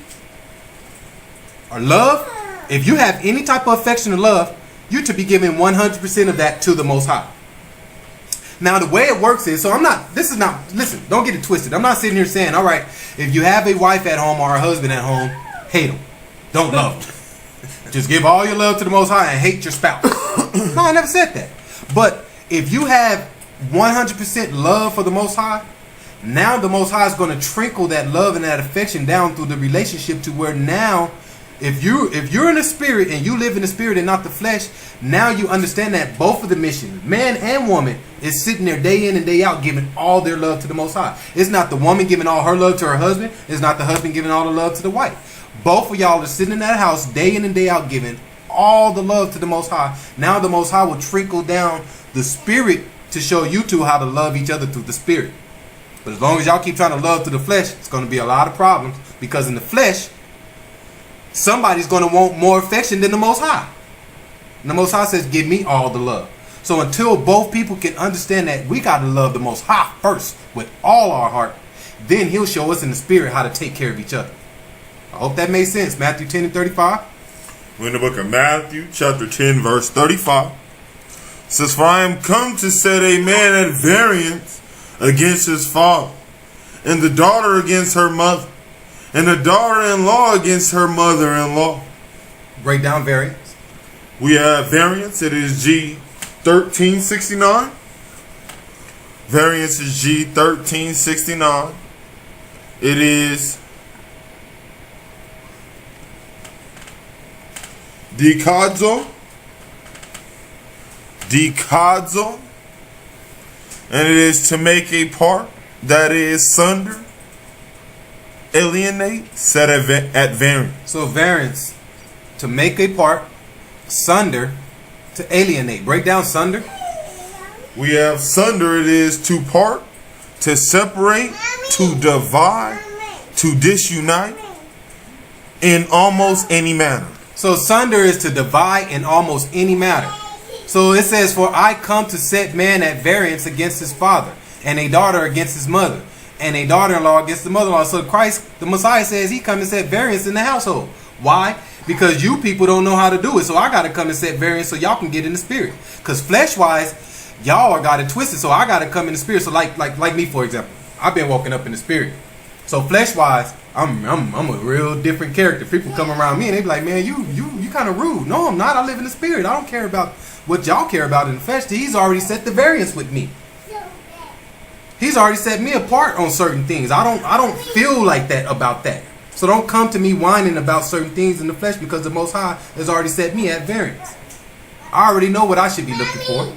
or love, if you have any type of affection or love, you're to be giving 100% of that to the Most High. Now the way it works is, listen, don't get it twisted. I'm not sitting here saying, all right, if you have a wife at home or a husband at home, hate them. Don't love them. Just give all your love to the Most High and hate your spouse. No, I never said that. But if you have 100% love for the Most High, now the Most High is going to trickle that love and that affection down through the relationship to where now, if you're in the spirit and you live in the spirit and not the flesh, now you understand that both of the missions, man and woman, is sitting there day in and day out giving all their love to the Most High. It's not the woman giving all her love to her husband. It's not the husband giving all the love to the wife. Both of y'all are sitting in that house day in and day out giving all the love to the Most High. Now the Most High will trickle down the spirit to show you two how to love each other through the spirit. But as long as y'all keep trying to love through the flesh, it's going to be a lot of problems. Because in the flesh, somebody's going to want more affection than the Most High. And the Most High says, give me all the love. So until both people can understand that we got to love the Most High first with all our heart, then He'll show us in the spirit how to take care of each other. I hope that made sense. Matthew 10 and 35. We're in the book of Matthew, chapter 10, verse 35. It says, for I am come to set a man at variance against his father, and the daughter against her mother, and the daughter-in-law against her mother-in-law. Break down variance. We have variance. It is G 1369. Variance is G 1369. It is Dikadzo, and it is to make a part, that is sunder, alienate, set at variance. So variance, to make a part, sunder, to alienate. Break down sunder. We have sunder, it is to part, to separate, to divide, to disunite, in almost any manner. So sunder is to divide in almost any matter. So it says, for I come to set man at variance against his father, and a daughter against his mother, and a daughter-in-law against the mother-in-law. So Christ, the Messiah, says he come and set variance in the household. Why? Because you people don't know how to do it. So I got to come and set variance so y'all can get in the spirit. Because flesh-wise, y'all are got it twisted. So I got to come in the spirit. So like me, for example, I've been walking up in the spirit. So flesh-wise, I'm a real different character. People come around me and they be like, man, you kind of rude. No, I'm not. I live in the spirit. I don't care about what y'all care about in the flesh. He's already set the variance with me. He's already set me apart on certain things. I don't feel like that about that. So don't come to me whining about certain things in the flesh, because the Most High has already set me at variance. I already know what I should be looking for.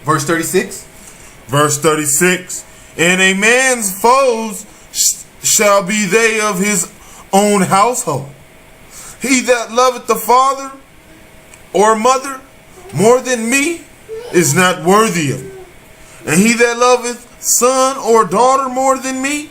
Verse 36. Verse 36. And a man's foes shall be they of his own household. He that loveth the father or mother more than me is not worthy of me. And he that loveth son or daughter more than me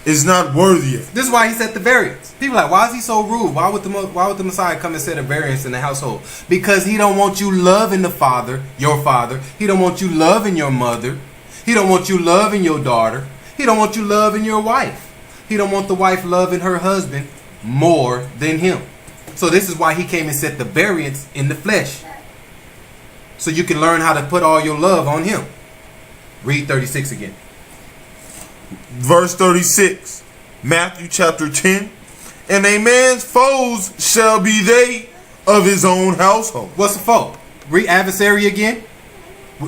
is not worthy of me. This is why he set the variance. People are like, why is he so rude? Why would the Messiah come and set a variance in the household? Because he don't want you loving the father, your father. He don't want you loving your mother. He don't want you loving your daughter. He don't want you loving your wife. He don't want the wife loving her husband more than him. So this is why he came and set the variance in the flesh. So you can learn how to put all your love on him. Read 36 again. Verse 36. Matthew chapter 10. And a man's foes shall be they of his own household. What's a foe? Read adversary again.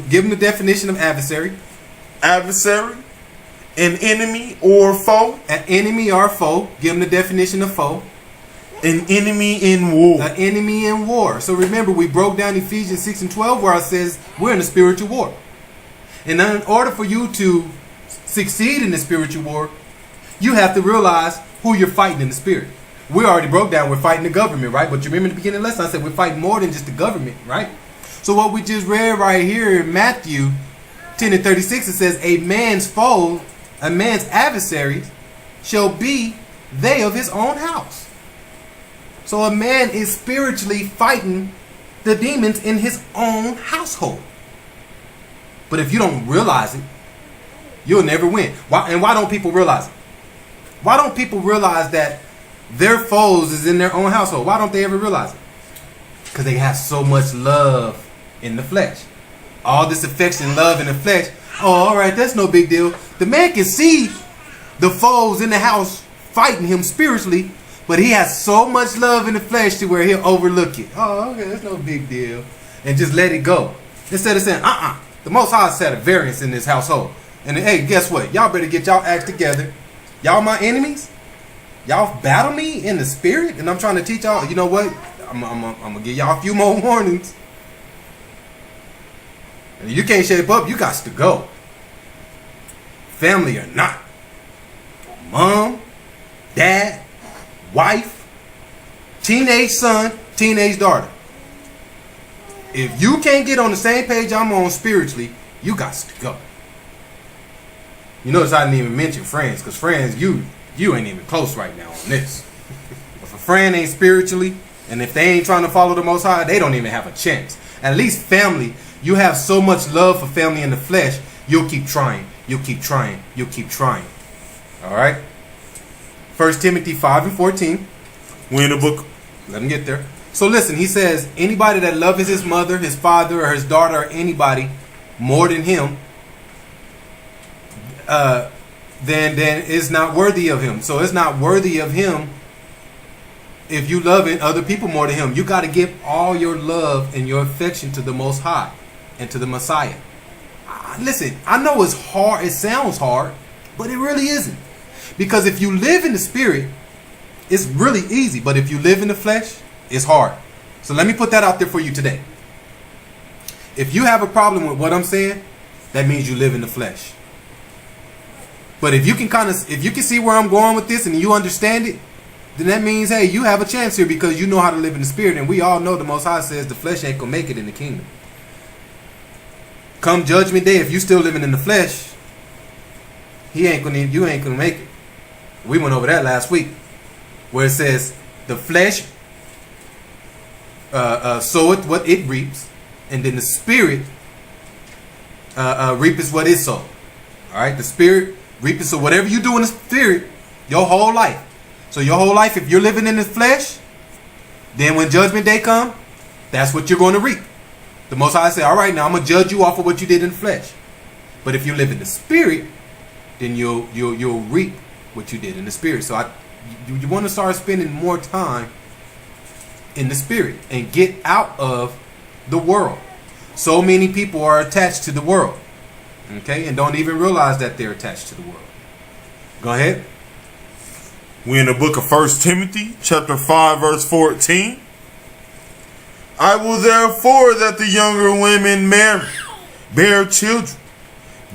Give him the definition of adversary. Adversary, an enemy or foe. An enemy or foe. Give him the definition of foe. An enemy in war. An enemy in war. So remember, we broke down Ephesians 6 and 12 where it says we're in a spiritual war. And in order for you to succeed in the spiritual war, you have to realize who you're fighting in the spirit. We already broke down we're fighting the government, right? But you remember in the beginning of the lesson I said we're fighting more than just the government, right? So what we just read right here in Matthew 10 and 36, it says a man's foe, a man's adversaries shall be they of his own house. So a man is spiritually fighting the demons in his own household. But if you don't realize it, you'll never win. Why don't people realize it? Why don't people realize that their foes is in their own household? Why don't they ever realize it? Because they have so much love in the flesh. All this affection, love in the flesh. Oh, all right, that's no big deal. The man can see the foes in the house fighting him spiritually, but he has so much love in the flesh to where he'll overlook it. Oh, okay, that's no big deal. And just let it go. Instead of saying, the Most High set a variance in this household. And hey, guess what? Y'all better get y'all act together. Y'all my enemies. Y'all battle me in the spirit. And I'm trying to teach y'all, you know what? I'm going to give y'all a few more warnings. And you can't shape up, you got to go. Family or not. Mom, dad, wife, teenage son, teenage daughter. If you can't get on the same page I'm on spiritually, you got to go. You notice I didn't even mention friends, because friends, you ain't even close right now on this. If a friend ain't spiritually, and if they ain't trying to follow the Most High, they don't even have a chance. At least family, you have so much love for family in the flesh, you'll keep trying, you'll keep trying, you'll keep trying. Alright? 1 Timothy 5 and 14. We in the book. Let him get there. So listen, he says, anybody that loves his mother, his father, or his daughter, or anybody more than him, then is not worthy of him. So it's not worthy of him if you love other people more than him. You got to give all your love and your affection to the Most High and to the Messiah. Listen, I know it's hard. It sounds hard, but it really isn't. Because if you live in the spirit, it's really easy. But if you live in the flesh, it's hard. So let me put that out there for you today. If you have a problem with what I'm saying, that means you live in the flesh. But if you can see where I'm going with this and you understand it, then that means, hey, you have a chance here because you know how to live in the spirit. And we all know the Most High says the flesh ain't gonna make it in the kingdom. Come judgment day, if you still living in the flesh, you ain't gonna make it. We went over that last week, where it says the flesh soweth what it reaps, and then the spirit reapeth what it sowed. All right, the spirit reapeth. So whatever you do in the spirit, your whole life. So your whole life, if you're living in the flesh, then when judgment day come, that's what you're going to reap. The Most High say, all right, now I'm going to judge you off of what you did in the flesh. But if you live in the spirit, then you'll reap what you did in the spirit. So you want to start spending more time in the spirit and get out of the world. So many people are attached to the world, okay, and don't even realize that they're attached to the world. Go ahead. We in the book of 1 Timothy, chapter 5, verse 14. I will therefore that the younger women marry, bear children,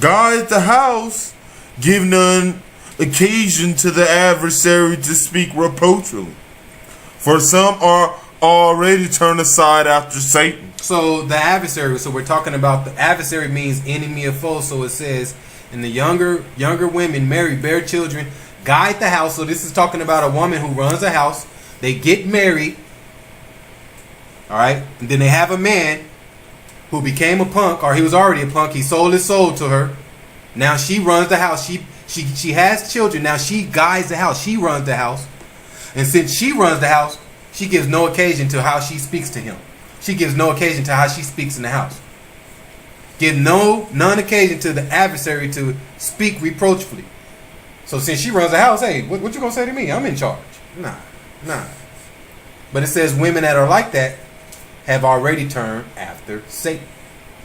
guide the house, give none occasion to the adversary to speak reproachfully. For some are already turned aside after Satan. So the adversary, so we're talking about the adversary means enemy of foe. So it says, and the younger women marry, bear children, guide the house. So this is talking about a woman who runs a house. They get married. All right. And then they have a man who became a punk, or he was already a punk. He sold his soul to her. Now she runs the house. She has children. Now she guides the house. She runs the house. And since she runs the house, she gives no occasion to how she speaks to him. She gives no occasion to how she speaks in the house. Give none occasion to the adversary to speak reproachfully. So since she runs the house, hey, what you gonna say to me? I'm in charge. Nah. But it says women that are like that have already turned after Satan.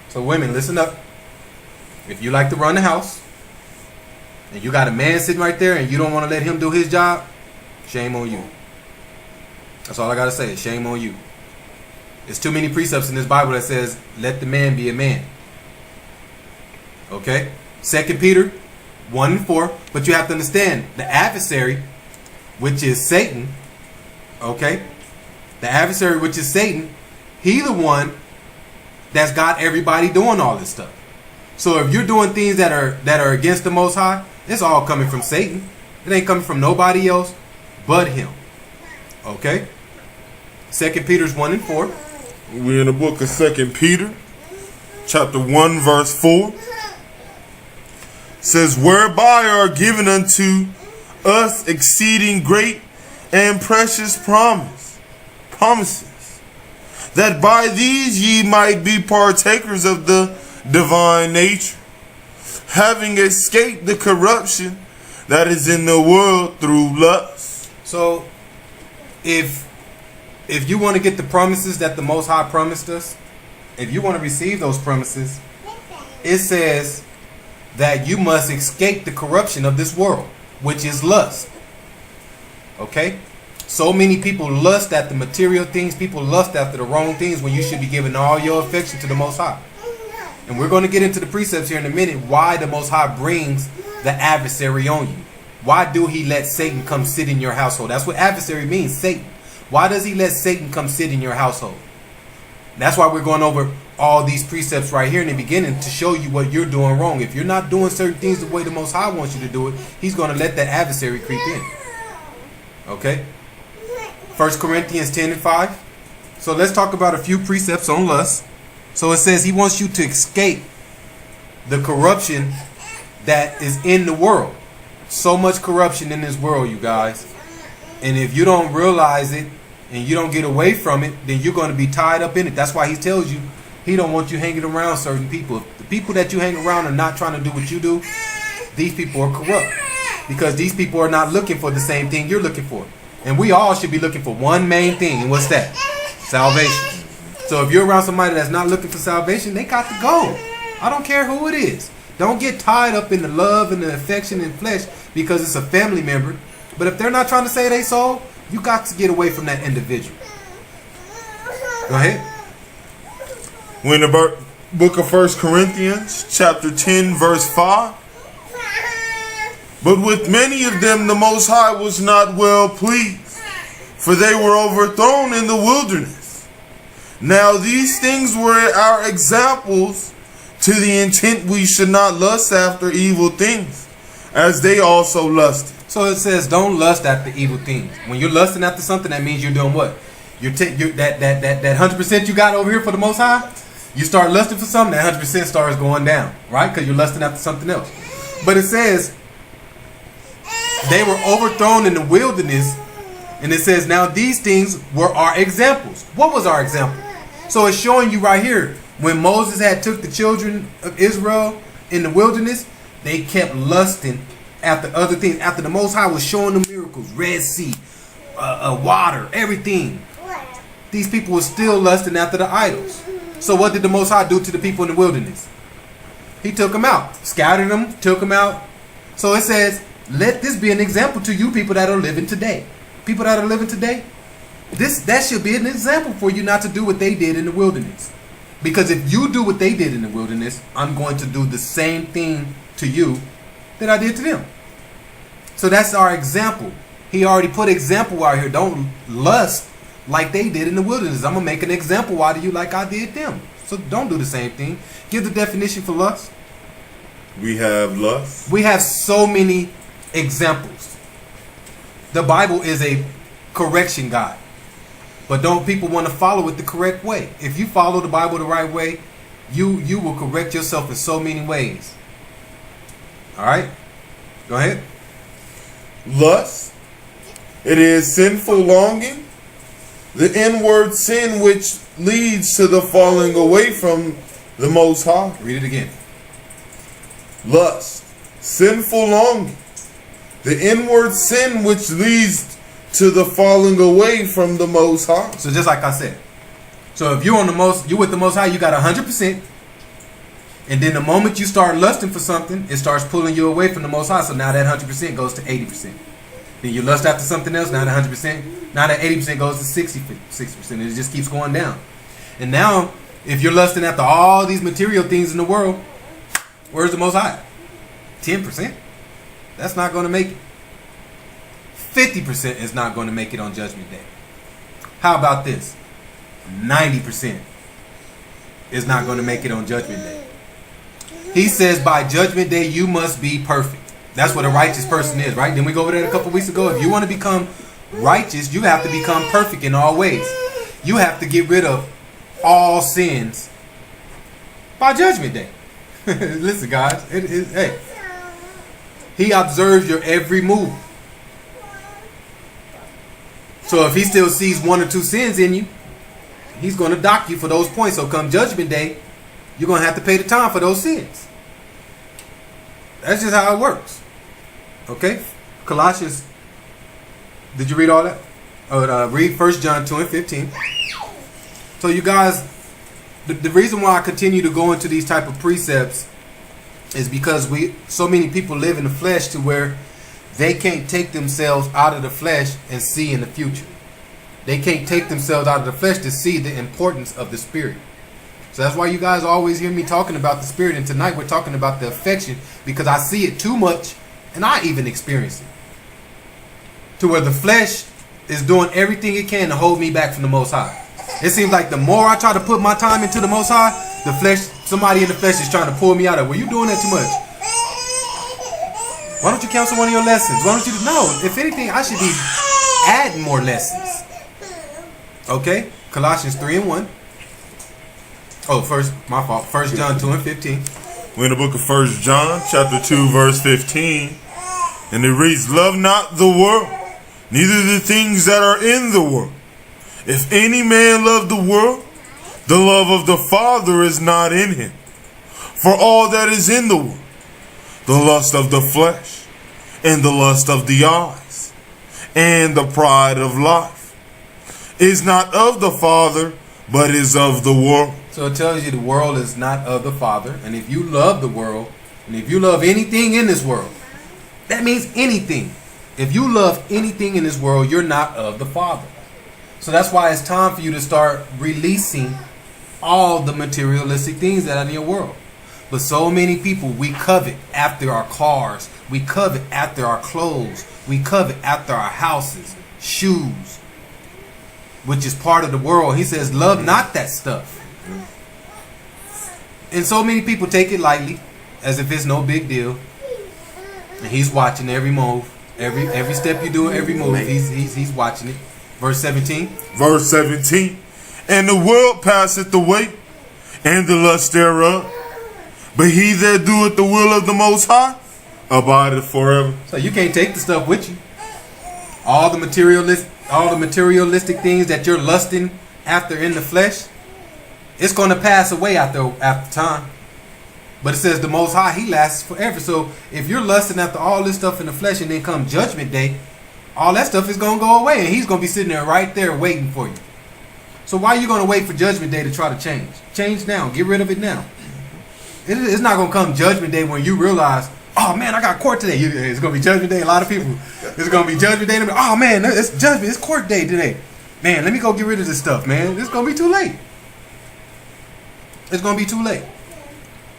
So women, listen up. If you like to run the house, and you got a man sitting right there and you don't want to let him do his job, shame on you. That's all I got to say. Shame on you. There's too many precepts in this Bible that says, let the man be a man. Okay? 2 Peter 1 and 4. But you have to understand, the adversary, which is Satan, okay? The adversary, which is Satan, he the one that's got everybody doing all this stuff. So if you're doing things that are against the Most High, it's all coming from Satan. It ain't coming from nobody else but him. Okay? 2 Peter 1 and 4. We're in the book of 2 Peter, chapter 1, verse 4. Says, whereby are given unto us exceeding great and precious promises, that by these ye might be partakers of the divine nature, having escaped the corruption that is in the world through lust. So, if you want to get the promises that the Most High promised us, if you want to receive those promises, it says that you must escape the corruption of this world, which is lust. Okay? So many people lust after material things. People lust after the wrong things when you should be giving all your affection to the Most High. And we're going to get into the precepts here in a minute why the Most High brings the adversary on you. Why do he let Satan come sit in your household? That's what adversary means, Satan. Why does he let Satan come sit in your household? That's why we're going over all these precepts right here in the beginning to show you what you're doing wrong. If you're not doing certain things the way the Most High wants you to do it, he's going to let that adversary creep in. Okay? 1 Corinthians 10 and 5. So let's talk about a few precepts on lust. So it says he wants you to escape the corruption that is in the world. So much corruption in this world, you guys. And if you don't realize it and you don't get away from it, then you're going to be tied up in it. That's why he tells you he don't want you hanging around certain people. If the people that you hang around are not trying to do what you do, these people are corrupt. Because these people are not looking for the same thing you're looking for. And we all should be looking for one main thing. And what's that? Salvation. So if you're around somebody that's not looking for salvation, they got to go. I don't care who it is. Don't get tied up in the love and the affection and flesh because it's a family member. But if they're not trying to save their soul, you got to get away from that individual. Go ahead. We're in the book of 1 Corinthians, chapter 10, verse 5. But with many of them the Most High was not well pleased, for they were overthrown in the wilderness. Now these things were our examples, to the intent we should not lust after evil things, as they also lusted. So it says, don't lust after evil things. When you're lusting after something, that means you're doing what? You're that 100% you got over here for the Most High. You start lusting for something, that 100% starts going down, right? Because you're lusting after something else. But it says they were overthrown in the wilderness, and it says now these things were our examples. What was our example? So it's showing you right here when Moses had took the children of Israel in the wilderness, they kept lusting after other things. After the Most High was showing them miracles, Red Sea, water, everything. these people were still lusting after the idols. So what did the Most High do to the people in the wilderness? He took them out, scattered them, took them out. So it says, let this be an example to you people that are living today. People that are living today, that should be an example for you not to do what they did in the wilderness. Because if you do what they did in the wilderness, I'm going to do the same thing to you that I did to them. So that's our example. He already put example out here. Don't lust like they did in the wilderness. I'm going to make an example out of you like I did them. So don't do the same thing. Give the definition for lust. We have lust. We have so many examples. The Bible is a correction guide. But don't people want to follow it the correct way? If you follow the Bible the right way, you will correct yourself in so many ways. All right? Go ahead. Lust. It is sinful longing, the inward sin which leads to the falling away from the Most High. Read it again. Lust, sinful longing, the inward sin which leads to the falling away from the Most High. So just like I said, so if you're with the Most High, you got 100%. And then the moment you start lusting for something, it starts pulling you away from the Most High. So now that 100% goes to 80%. Then you lust after something else, now that 100%, now that 80% goes to 60%. And it just keeps going down. And now, if you're lusting after all these material things in the world, where's the Most High? 10%? That's not going to make it. 50% is not going to make it on Judgment Day. How about this? 90% is not going to make it on Judgment Day. He says by Judgment Day you must be perfect. That's what a righteous person is, right? Then we go over there a couple weeks ago. If you want to become righteous, you have to become perfect in all ways. You have to get rid of all sins by Judgment Day. Listen, guys. Hey, he observes your every move. So if he still sees 1 or 2 sins in you, he's going to dock you for those points. So come Judgment Day, you're going to have to pay the time for those sins. That's just how it works. Okay? Colossians. Did you read all that? Read 1 John 2 and 15. So you guys, the reason why I continue to go into these type of precepts is because so many people live in the flesh to where they can't take themselves out of the flesh and see in the future. They can't take themselves out of the flesh to see the importance of the spirit. So that's why you guys always hear me talking about the spirit. And tonight we're talking about the affection, because I see it too much and I even experience it. To where the flesh is doing everything it can to hold me back from the Most High. It seems like the more I try to put my time into the Most High, the flesh, somebody in the flesh is trying to pull me out of it. Well, you're doing that too much. Why don't you cancel one of your lessons? Why don't you? No, if anything, I should be adding more lessons. Okay, Colossians 3 and 1. Oh, my fault. 1 John 2 and 15. We're in the book of 1 John, chapter 2, verse 15. And it reads, love not the world, neither the things that are in the world. If any man love the world, the love of the Father is not in him. For all that is in the world, the lust of the flesh, and the lust of the eyes, and the pride of life, is not of the Father, but is of the world. So it tells you the world is not of the Father. And if you love the world, and if you love anything in this world, that means anything. If you love anything in this world, you're not of the Father. So that's why it's time for you to start releasing all the materialistic things that are in your world. But so many people, we covet after our cars. We covet after our clothes. We covet after our houses, shoes, which is part of the world. He says, love not that stuff. And so many people take it lightly, as if it's no big deal. And he's watching every move, every step you do, every move. He's watching it. Verse 17. Verse 17. And the world passeth away, and the lust thereof. But he that doeth the will of the Most High abideth forever. So you can't take the stuff with you. All the materialistic things that you're lusting after in the flesh, it's going to pass away after time. But it says the Most High, he lasts forever. So if you're lusting after all this stuff in the flesh, and then come Judgment Day, all that stuff is going to go away, and he's going to be sitting there right there waiting for you. So why are you going to wait for Judgment Day to try to change? Change now. Get rid of it now. It's not going to come Judgment Day when you realize, oh man, I got court today. It's going to be Judgment Day. A lot of people, it's going to be Judgment Day. Oh man, it's Judgment. It's court day today. Man, let me go get rid of this stuff, man. It's going to be too late. It's going to be too late.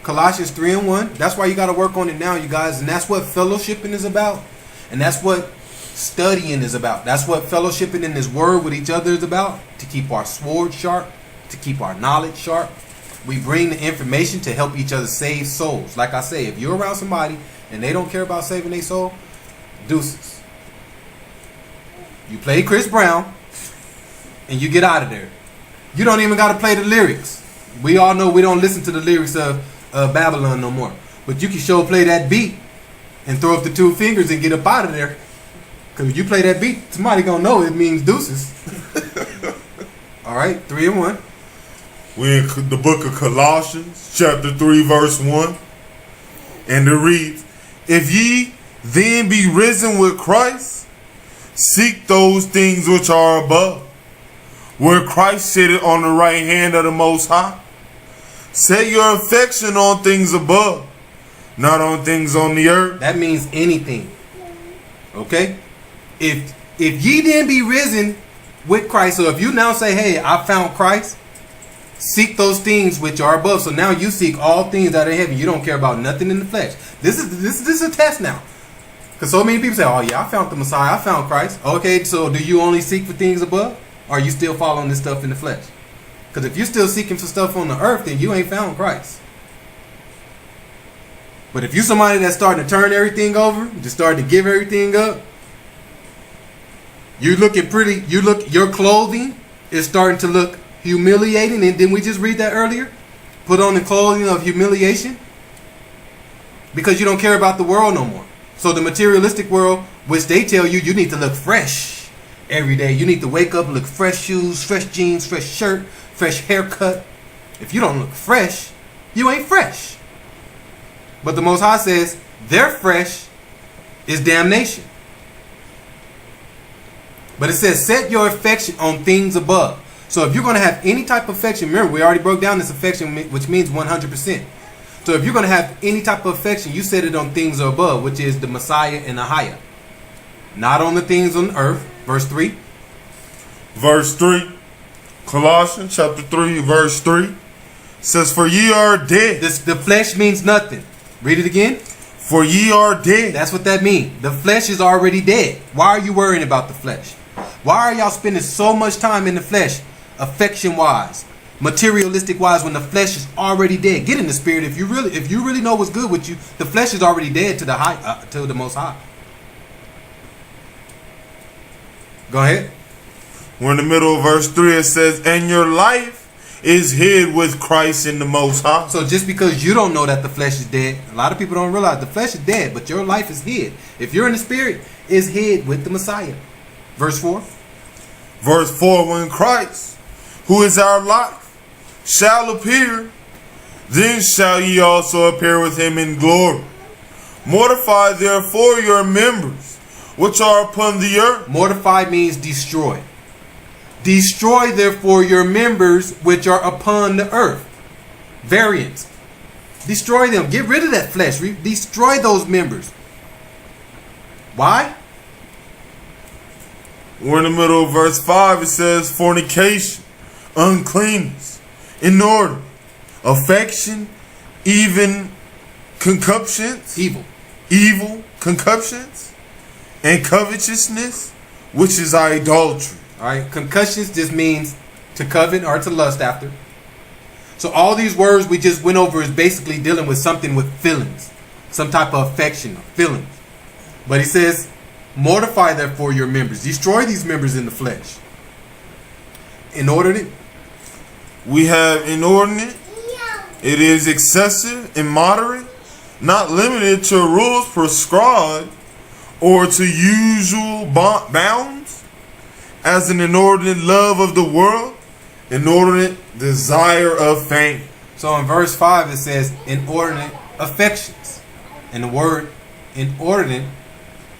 Colossians 3:1. That's why you got to work on it now, you guys. And that's what fellowshipping is about. And that's what studying is about. That's what fellowshipping in this word with each other is about. To keep our sword sharp. To keep our knowledge sharp. We bring the information to help each other save souls. Like I say, if you're around somebody and they don't care about saving their soul, deuces. You play Chris Brown and you get out of there. You don't even got to play the lyrics. We all know we don't listen to the lyrics of Babylon no more. But you can sure play that beat and throw up the 2 fingers and get up out of there. Because if you play that beat, somebody going to know it means deuces. All right, 3:1. We're in the book of Colossians, chapter 3, verse 1. And it reads, if ye then be risen with Christ, seek those things which are above, where Christ sitteth on the right hand of the Most High. Set your affection on things above, not on things on the earth. That means anything. Okay? If ye then be risen with Christ, so if you now say, hey, I found Christ, seek those things which are above. So now you seek all things that are in heaven. You don't care about nothing in the flesh. This is a test now. Because so many people say, oh yeah, I found the Messiah. I found Christ. Okay, so do you only seek for things above? Or are you still following this stuff in the flesh? Because if you're still seeking for stuff on the earth, then you ain't found Christ. But if you're somebody that's starting to turn everything over, just starting to give everything up, you're looking pretty, your clothing is starting to look humiliating. And didn't we just read that earlier? Put on the clothing of humiliation. Because you don't care about the world no more. So the materialistic world, which they tell you, you need to look fresh every day. You need to wake up, look fresh shoes, fresh jeans, fresh shirt, fresh haircut. If you don't look fresh, you ain't fresh. But the Most High says, their fresh is damnation. But it says, set your affection on things above. So if you're going to have any type of affection, remember, we already broke down this affection, which means 100%. So if you're going to have any type of affection, you set it on things above, which is the Messiah and the higher. Not on the things on earth. Verse 3. Verse 3. Colossians chapter 3, verse 3 says, for ye are dead. The flesh means nothing. Read it again. For ye are dead. That's what that means. The flesh is already dead. Why are you worrying about the flesh? Why are y'all spending so much time in the flesh, affection-wise, materialistic-wise, when the flesh is already dead? Get in the spirit. If you really know what's good with you, the flesh is already dead to the Most High. Go ahead. We're in the middle of verse 3. It says, and your life is hid with Christ in the Most High. So just because you don't know that the flesh is dead, a lot of people don't realize the flesh is dead, but your life is hid. If you're in the spirit, is hid with the Messiah. Verse 4. Verse 4, when Christ, who is our life, shall appear, then shall ye also appear with him in glory. Mortify therefore your members, which are upon the earth. Mortify means destroy. Destroy therefore your members which are upon the earth. Variance. Destroy them. Get rid of that flesh. Destroy those members. Why? We're in the middle of verse 5. It says, fornication, uncleanness, inordinate, affection, even concupiscence, evil concupiscence, and covetousness, which is idolatry. All right, concussions just means to covet or to lust after. So all these words we just went over is basically dealing with something with feelings, some type of affection or feelings. But he says, mortify therefore your members. Destroy these members in the flesh. Inordinate. We have inordinate. It is excessive, immoderate, not limited to rules prescribed or to usual bounds, as an inordinate love of the world, inordinate desire of fame. So in verse 5 it says inordinate affections. And the word inordinate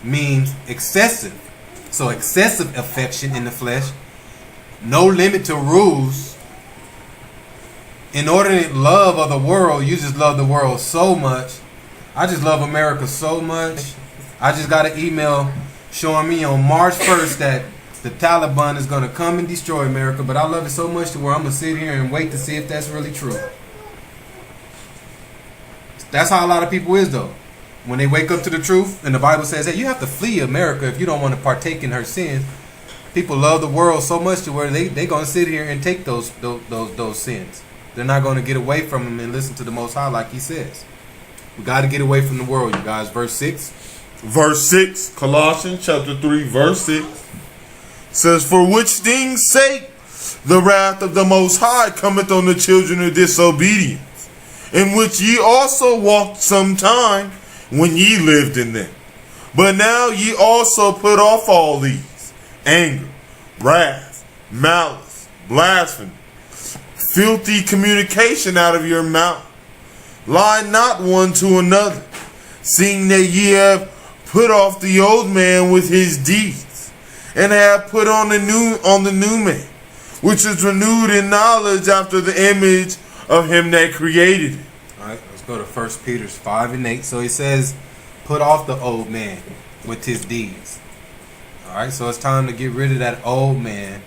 means excessive. So excessive affection in the flesh no limit to rules. Inordinate love of the world. You just love the world so much. I just love America so much. I just got an email showing me on March 1st that the Taliban is going to come and destroy America, but I love it so much to where I'm going to sit here and wait to see if that's really true. That's how a lot of people is, though. When they wake up to the truth, and the Bible says that you have to flee America if you don't want to partake in her sins. People love the world so much to where they going to sit here and take those sins. They're not going to get away from them and listen to the Most High like he says. We got to get away from the world, you guys. Verse 6. Verse 6, Colossians chapter 3, verse 6 says, "For which things sake the wrath of the Most High cometh on the children of disobedience, in which ye also walked sometime when ye lived in them. But now ye also put off all these, anger, wrath, malice, blasphemy, filthy communication out of your mouth. Lie not one to another, seeing that ye have put off the old man with his deeds, and have put on the new man, which is renewed in knowledge after the image of him that created it." All right, let's go to 1 Peter 5 and 8. So he says, put off the old man with his deeds. All right, so it's time to get rid of that old man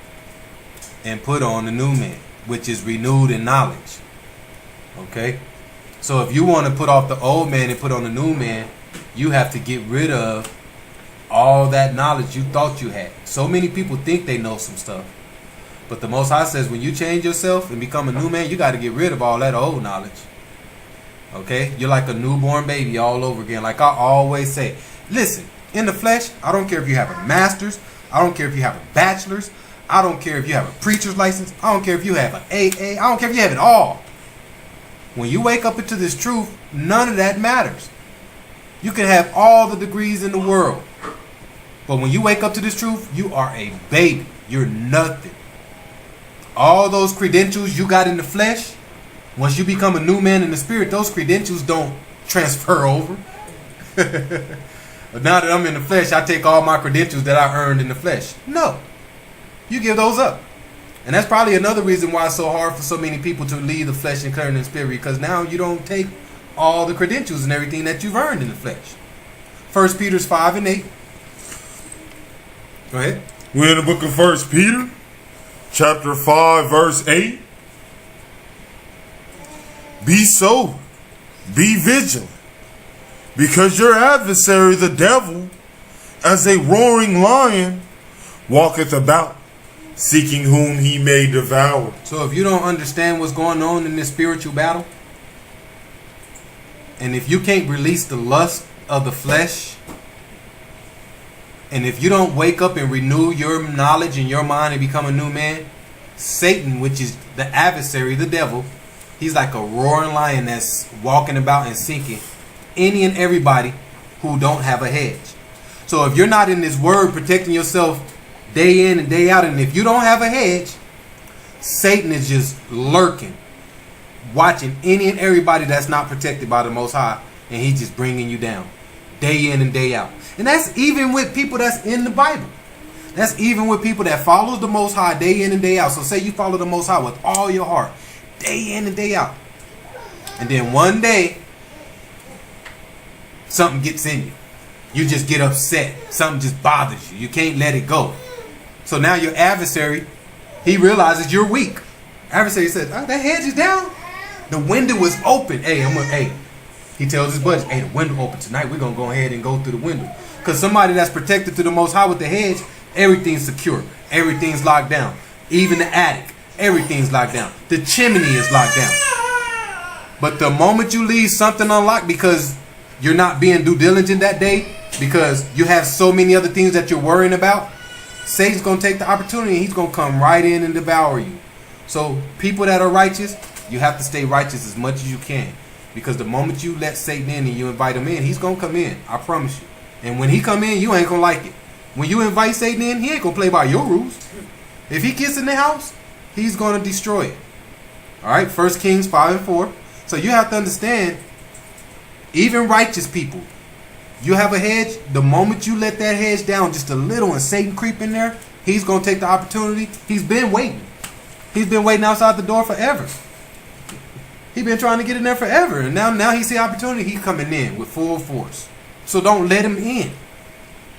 and put on the new man, which is renewed in knowledge. Okay? So if you want to put off the old man and put on the new man, you have to get rid of all that knowledge you thought you had. So many people think they know some stuff. But the Most High says when you change yourself and become a new man, you got to get rid of all that old knowledge. Okay? You're like a newborn baby all over again. Like I always say, listen, in the flesh, I don't care if you have a master's. I don't care if you have a bachelor's. I don't care if you have a preacher's license. I don't care if you have an AA. I don't care if you have it all. When you wake up into this truth, none of that matters. You can have all the degrees in the world. But when you wake up to this truth, you are a baby. You're nothing. All those credentials you got in the flesh, once you become a new man in the spirit, those credentials don't transfer over. But now that I'm in the flesh, I take all my credentials that I earned in the flesh. No. You give those up. And that's probably another reason why it's so hard for so many people to leave the flesh and turn in the spirit, because now you don't take all the credentials and everything that you've earned in the flesh. 1 Peter 5 and 8. Go ahead. We're in the book of 1 Peter, chapter 5, verse 8. "Be sober, be vigilant, because your adversary, the devil, as a roaring lion, walketh about, seeking whom he may devour." So if you don't understand what's going on in this spiritual battle, and if you can't release the lust of the flesh, and if you don't wake up and renew your knowledge in your mind and become a new man, Satan, which is the adversary, the devil, he's like a roaring lion that's walking about and seeking any and everybody who don't have a hedge. So if you're not in this word protecting yourself day in and day out, and if you don't have a hedge, Satan is just lurking, watching any and everybody that's not protected by the Most High, and he's just bringing you down day in and day out. And that's even with people that's in the Bible. That's even with people that follows the Most High day in and day out. So say you follow the Most High with all your heart, day in and day out, and then one day something gets in you. You just get upset. Something just bothers you. You can't let it go. So now your adversary, he realizes you're weak. Adversary says, "Oh, that hedge is down. The window is open. Hey, he tells his buddies, hey, the window open tonight. We're going to go ahead and go through the window." Because somebody that's protected to the Most High with the hedge, everything's secure. Everything's locked down. Even the attic, everything's locked down. The chimney is locked down. But the moment you leave something unlocked because you're not being due diligent that day, because you have so many other things that you're worrying about, Satan's going to take the opportunity and he's going to come right in and devour you. So people that are righteous, you have to stay righteous as much as you can. Because the moment you let Satan in and you invite him in, he's going to come in. I promise you. And when he come in, you ain't going to like it. When you invite Satan in, he ain't going to play by your rules. If he gets in the house, he's going to destroy it. All right, 1 Kings 5 and 4. So you have to understand, even righteous people, you have a hedge. The moment you let that hedge down just a little and Satan creep in there, he's going to take the opportunity. He's been waiting. He's been waiting outside the door forever. He's been trying to get in there forever. And now he see opportunity. He's coming in with full force. So don't let him in.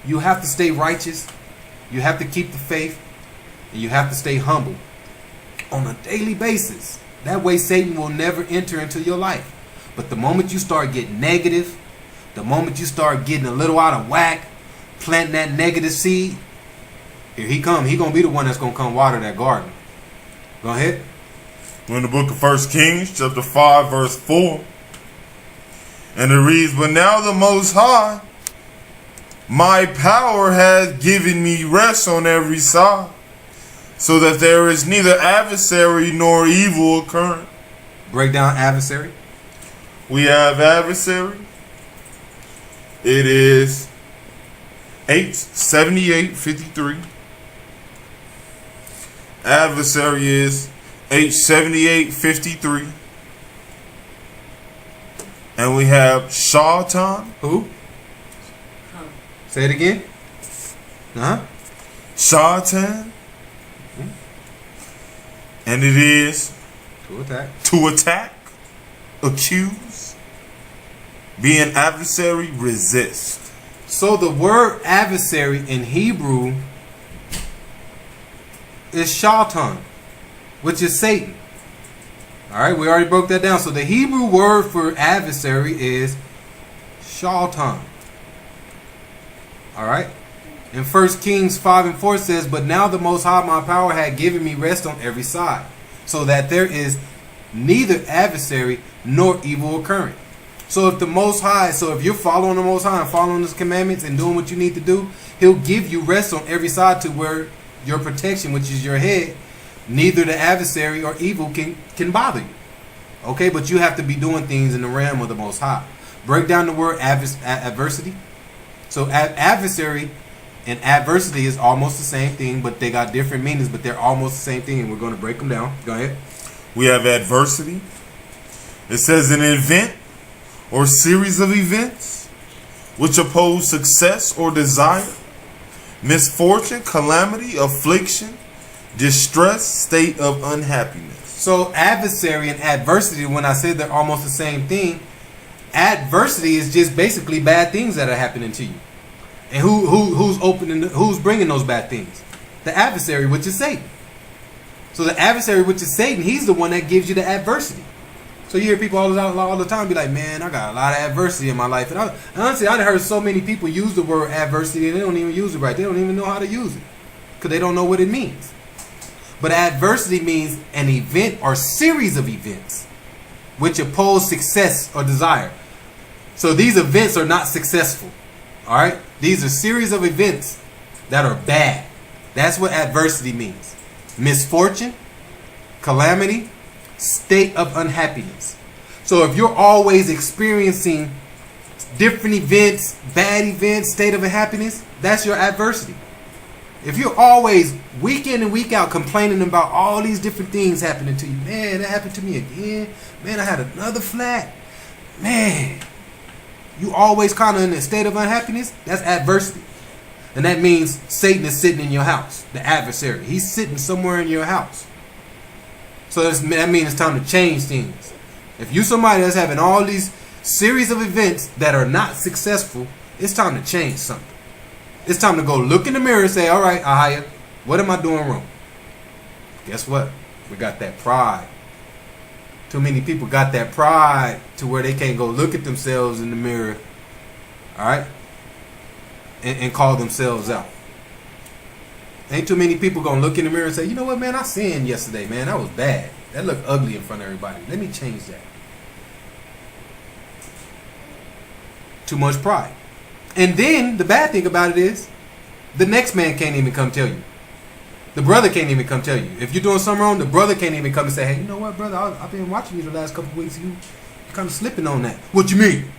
You have to stay righteous. You have to keep the faith. And you have to stay humble on a daily basis. That way Satan will never enter into your life. But the moment you start getting negative, the moment you start getting a little out of whack, planting that negative seed, here he come. He gonna be the one that's gonna come water that garden. Go ahead. We're in the book of 1 Kings, chapter 5, verse 4. And it reads, "But now the Most High, my power has given me rest on every side, so that there is neither adversary nor evil occurring." Break down adversary. We have adversary. It is H7853. Adversary is H7853. And we have Shaitan. Who? Say it again. Shaitan. And it is To attack. Accuse, be an adversary, resist. So the word adversary in Hebrew is Shaitan, which is Satan. Alright, we already broke that down. So the Hebrew word for adversary is Shaitan. Alright. And 1 Kings 5 and 4 says, "But now the Most High my power had given me rest on every side, so that there is neither adversary nor evil occurring." So if you're following the Most High and following His commandments and doing what you need to do, He'll give you rest on every side to where your protection, which is your head, neither the adversary or evil can bother you. Okay, but you have to be doing things in the realm of the Most High. Break down the word adversity. So adversary and adversity is almost the same thing, but they got different meanings, but they're almost the same thing, and we're going to break them down. Go ahead. We have adversity. It says an event or series of events which oppose success or desire, misfortune, calamity, affliction, distress, state of unhappiness. So adversary and adversity, when I said they're almost the same thing, adversity is just basically bad things that are happening to you. And who's bringing those bad things? The adversary, which is Satan. So the adversary, which is Satan, he's the one that gives you the adversity. So you hear people all the time be like, "Man, I got a lot of adversity in my life." And honestly, I've heard so many people use the word adversity and they don't even use it right. They don't even know how to use it because they don't know what it means. But adversity means an event or series of events which oppose success or desire. So these events are not successful. All right? These are series of events that are bad. That's what adversity means. Misfortune, calamity, state of unhappiness. So if you're always experiencing different events, bad events, state of unhappiness, that's your adversity. If you're always week in and week out complaining about all these different things happening to you, man, that happened to me again. Man, I had another flat. Man, you always kind of in a state of unhappiness, that's adversity. And that means Satan is sitting in your house, the adversary. He's sitting somewhere in your house. So that means it's time to change things. If you somebody that's having all these series of events that are not successful, it's time to change something. It's time to go look in the mirror and say, "All right, Ahaya, what am I doing wrong?" Guess what? We got that pride. Too many people got that pride to where they can't go look at themselves in the mirror, all right, and call themselves out. Ain't too many people gonna look in the mirror and say, "You know what, man, I sinned yesterday, man. That was bad. That looked ugly in front of everybody. Let me change that." Too much pride. And then the bad thing about it is the next man can't even come tell you. The brother can't even come tell you. If you're doing something wrong, the brother can't even come and say, "Hey, you know what, brother? I've been watching you the last couple of weeks. You kind of slipping on that." "What you mean?"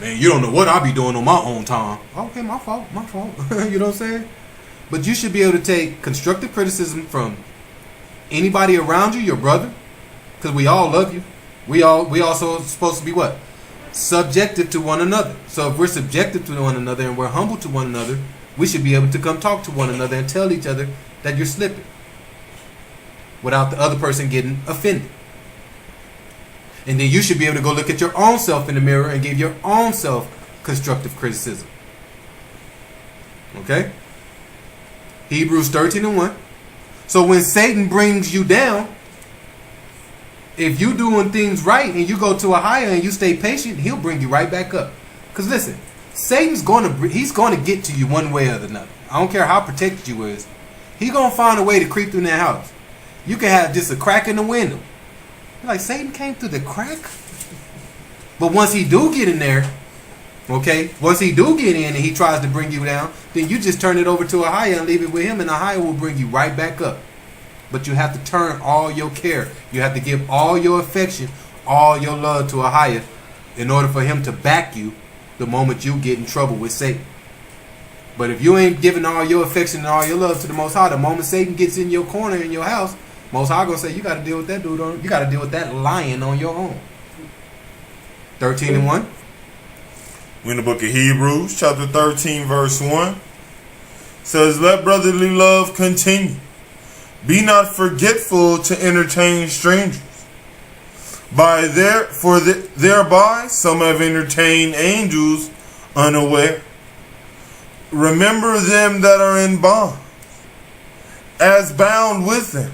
"Man, you don't know what I be doing on my own time." "Okay, my fault. You know what I'm saying? But you should be able to take constructive criticism from anybody around you, your brother, because we all love you. We also supposed to be what? Subjective to one another. So if we're subjective to one another and we're humble to one another, we should be able to come talk to one another and tell each other that you're slipping without the other person getting offended. And then you should be able to go look at your own self in the mirror and give your own self constructive criticism. Okay? Hebrews 13:1. So when Satan brings you down, if you doing things right and you go to a higher and you stay patient, he'll bring you right back up. Because listen, Satan's he's going to get to you one way or another. I don't care how protected you is. He's going to find a way to creep through that house. You can have just a crack in the window. You're like, Satan came through the crack? But once he do get in there, okay, once he do get in and he tries to bring you down, then you just turn it over to a higher and leave it with him, and the higher will bring you right back up. But you have to turn all your care. You have to give all your affection, all your love to a higher in order for him to back you the moment you get in trouble with Satan. But if you ain't giving all your affection and all your love to the Most High, the moment Satan gets in your corner in your house, Most High gonna say, you got to deal with that dude. You got to deal with that lion on your own. 13:1. We're in the book of Hebrews, chapter 13, verse 1. Says, let brotherly love continue. Be not forgetful to entertain strangers. Thereby some have entertained angels unaware. Remember them that are in bonds, as bound with them,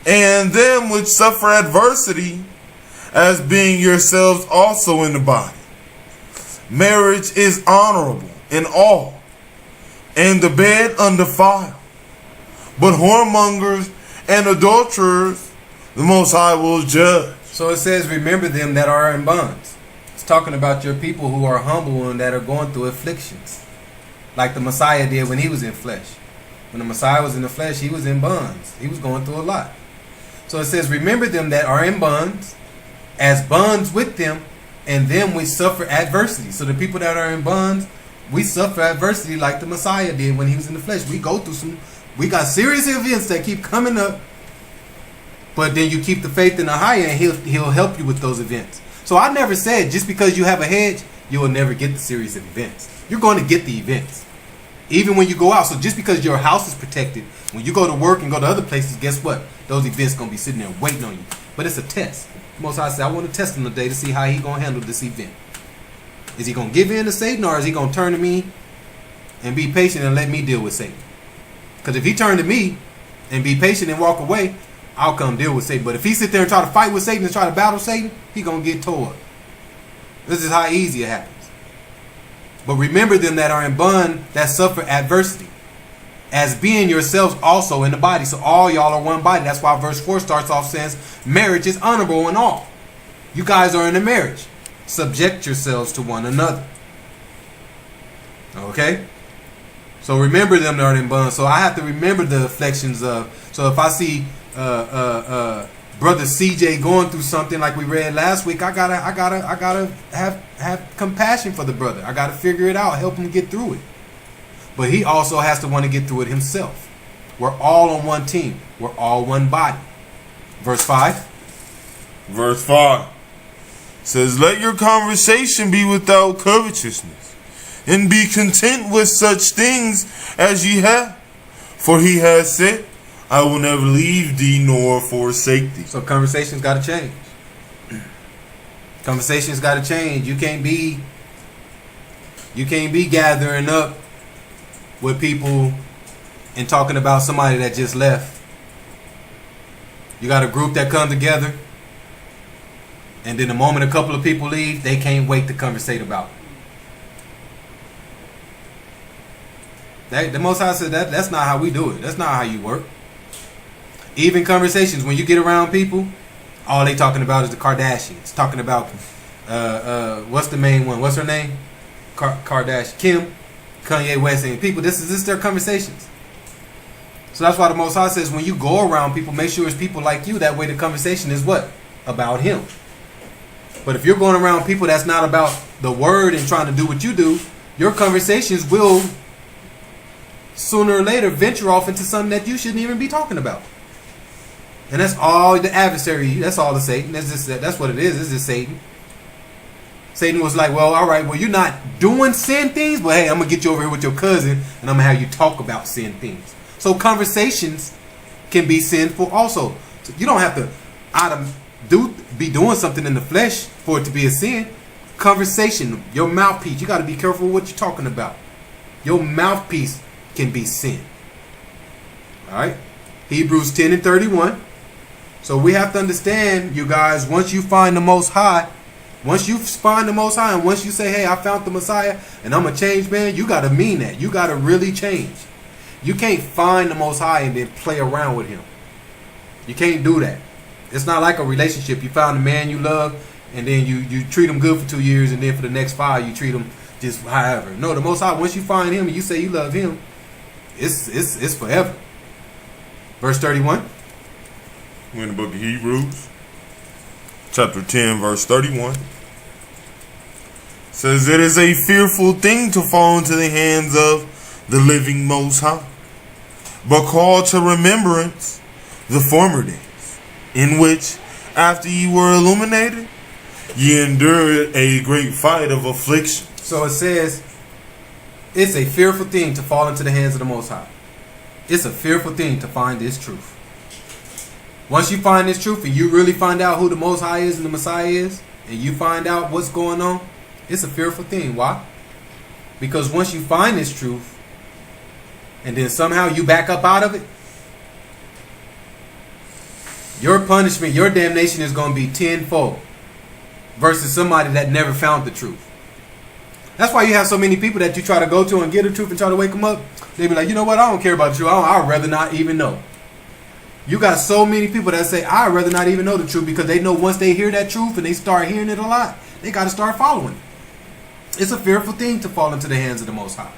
and them which suffer adversity, as being yourselves also in the body. Marriage is honorable in all, and the bed undefiled. But whoremongers and adulterers the Most High will judge. So it says, remember them that are in bonds. It's talking about your people who are humble and that are going through afflictions. Like the Messiah did when he was in flesh. When the Messiah was in the flesh, he was in bonds. He was going through a lot. So it says, remember them that are in bonds, as bonds with them, and them which suffer adversity. So the people that are in bonds, we suffer adversity like the Messiah did when he was in the flesh. We go through we got serious events that keep coming up, but then you keep the faith in the higher and he'll help you with those events. So I never said just because you have a hedge, you will never get the series of events. You're going to get the events. Even when you go out. So just because your house is protected, when you go to work and go to other places, guess what? Those events going to be sitting there waiting on you. But it's a test. Most High said, I want to test him today to see how he going to handle this event. Is he going to give in to Satan, or is he going to turn to me and be patient and let me deal with Satan? Because if he turn to me and be patient and walk away, I'll come deal with Satan. But if he sit there and try to fight with Satan and try to battle Satan, he going to get tore up. This is how easy it happens. But remember them that are in bond that suffer adversity, as being yourselves also in the body. So all y'all are one body. That's why verse 4 starts off saying marriage is honorable in all. You guys are in a marriage. Subject yourselves to one another. Okay? So remember them that are in bond. So I have to remember the afflictions of. So if I see brother CJ going through something like we read last week, I gotta have compassion for the brother. I gotta figure it out, help him get through it. But he also has to want to get through it himself. We're all on one team. We're all one body. Verse 5. Verse 5 says, let your conversation be without covetousness, and be content with such things as ye have. For he has said, I will never leave thee nor forsake thee. So conversations got to change. Conversations got to change. You can't be gathering up with people and talking about somebody that just left. You got a group that come together, and then the moment a couple of people leave, they can't wait to conversate about it. The Most High said that's not how we do it. That's not how you work. Even conversations, when you get around people, all they talking about is the Kardashians. Talking about what's the main one? What's her name? Kardashian, Kim, Kanye West, and people. This is their conversations. So that's why the Most High says when you go around people, make sure it's people like you. That way the conversation is what? About him. But if you're going around people that's not about the word and trying to do what you do, your conversations will sooner or later venture off into something that you shouldn't even be talking about. And that's all the adversary. That's all the Satan. That's what it is. It's just Satan. Satan was like, well, all right, well, you're not doing sin things, but hey, I'm going to get you over here with your cousin, and I'm going to have you talk about sin things. So conversations can be sinful also. So you don't have to be doing something in the flesh for it to be a sin. Conversation, your mouthpiece, you got to be careful what you're talking about. Your mouthpiece can be sin. All right? Hebrews 10 and 31. So we have to understand, you guys, once you find the Most High, and once you say, hey, I found the Messiah and I'm a changed man, you got to mean that. You got to really change. You can't find the Most High and then play around with him. You can't do that. It's not like a relationship. You found a man you love and then you treat him good for 2 years and then for the next 5 you treat him just however. No, the Most High, once you find him and you say you love him, it's forever. Verse 31. We're in the book of Hebrews, chapter 10, verse 31. Says, it is a fearful thing to fall into the hands of the living Most High, but call to remembrance the former days, in which, after ye were illuminated, ye endured a great fight of affliction. So it says, it's a fearful thing to fall into the hands of the Most High. It's a fearful thing to find this truth. Once you find this truth and you really find out who the Most High is and the Messiah is, and you find out what's going on, it's a fearful thing. Why? Because once you find this truth and then somehow you back up out of it, your punishment, your damnation is going to be tenfold versus somebody that never found the truth. That's why you have so many people that you try to go to and get the truth and try to wake them up. They be like, you know what? I don't care about the truth. I'd rather not even know. You got so many people that say, I'd rather not even know the truth, because they know once they hear that truth and they start hearing it a lot, they got to start following it. It's a fearful thing to fall into the hands of the Most High.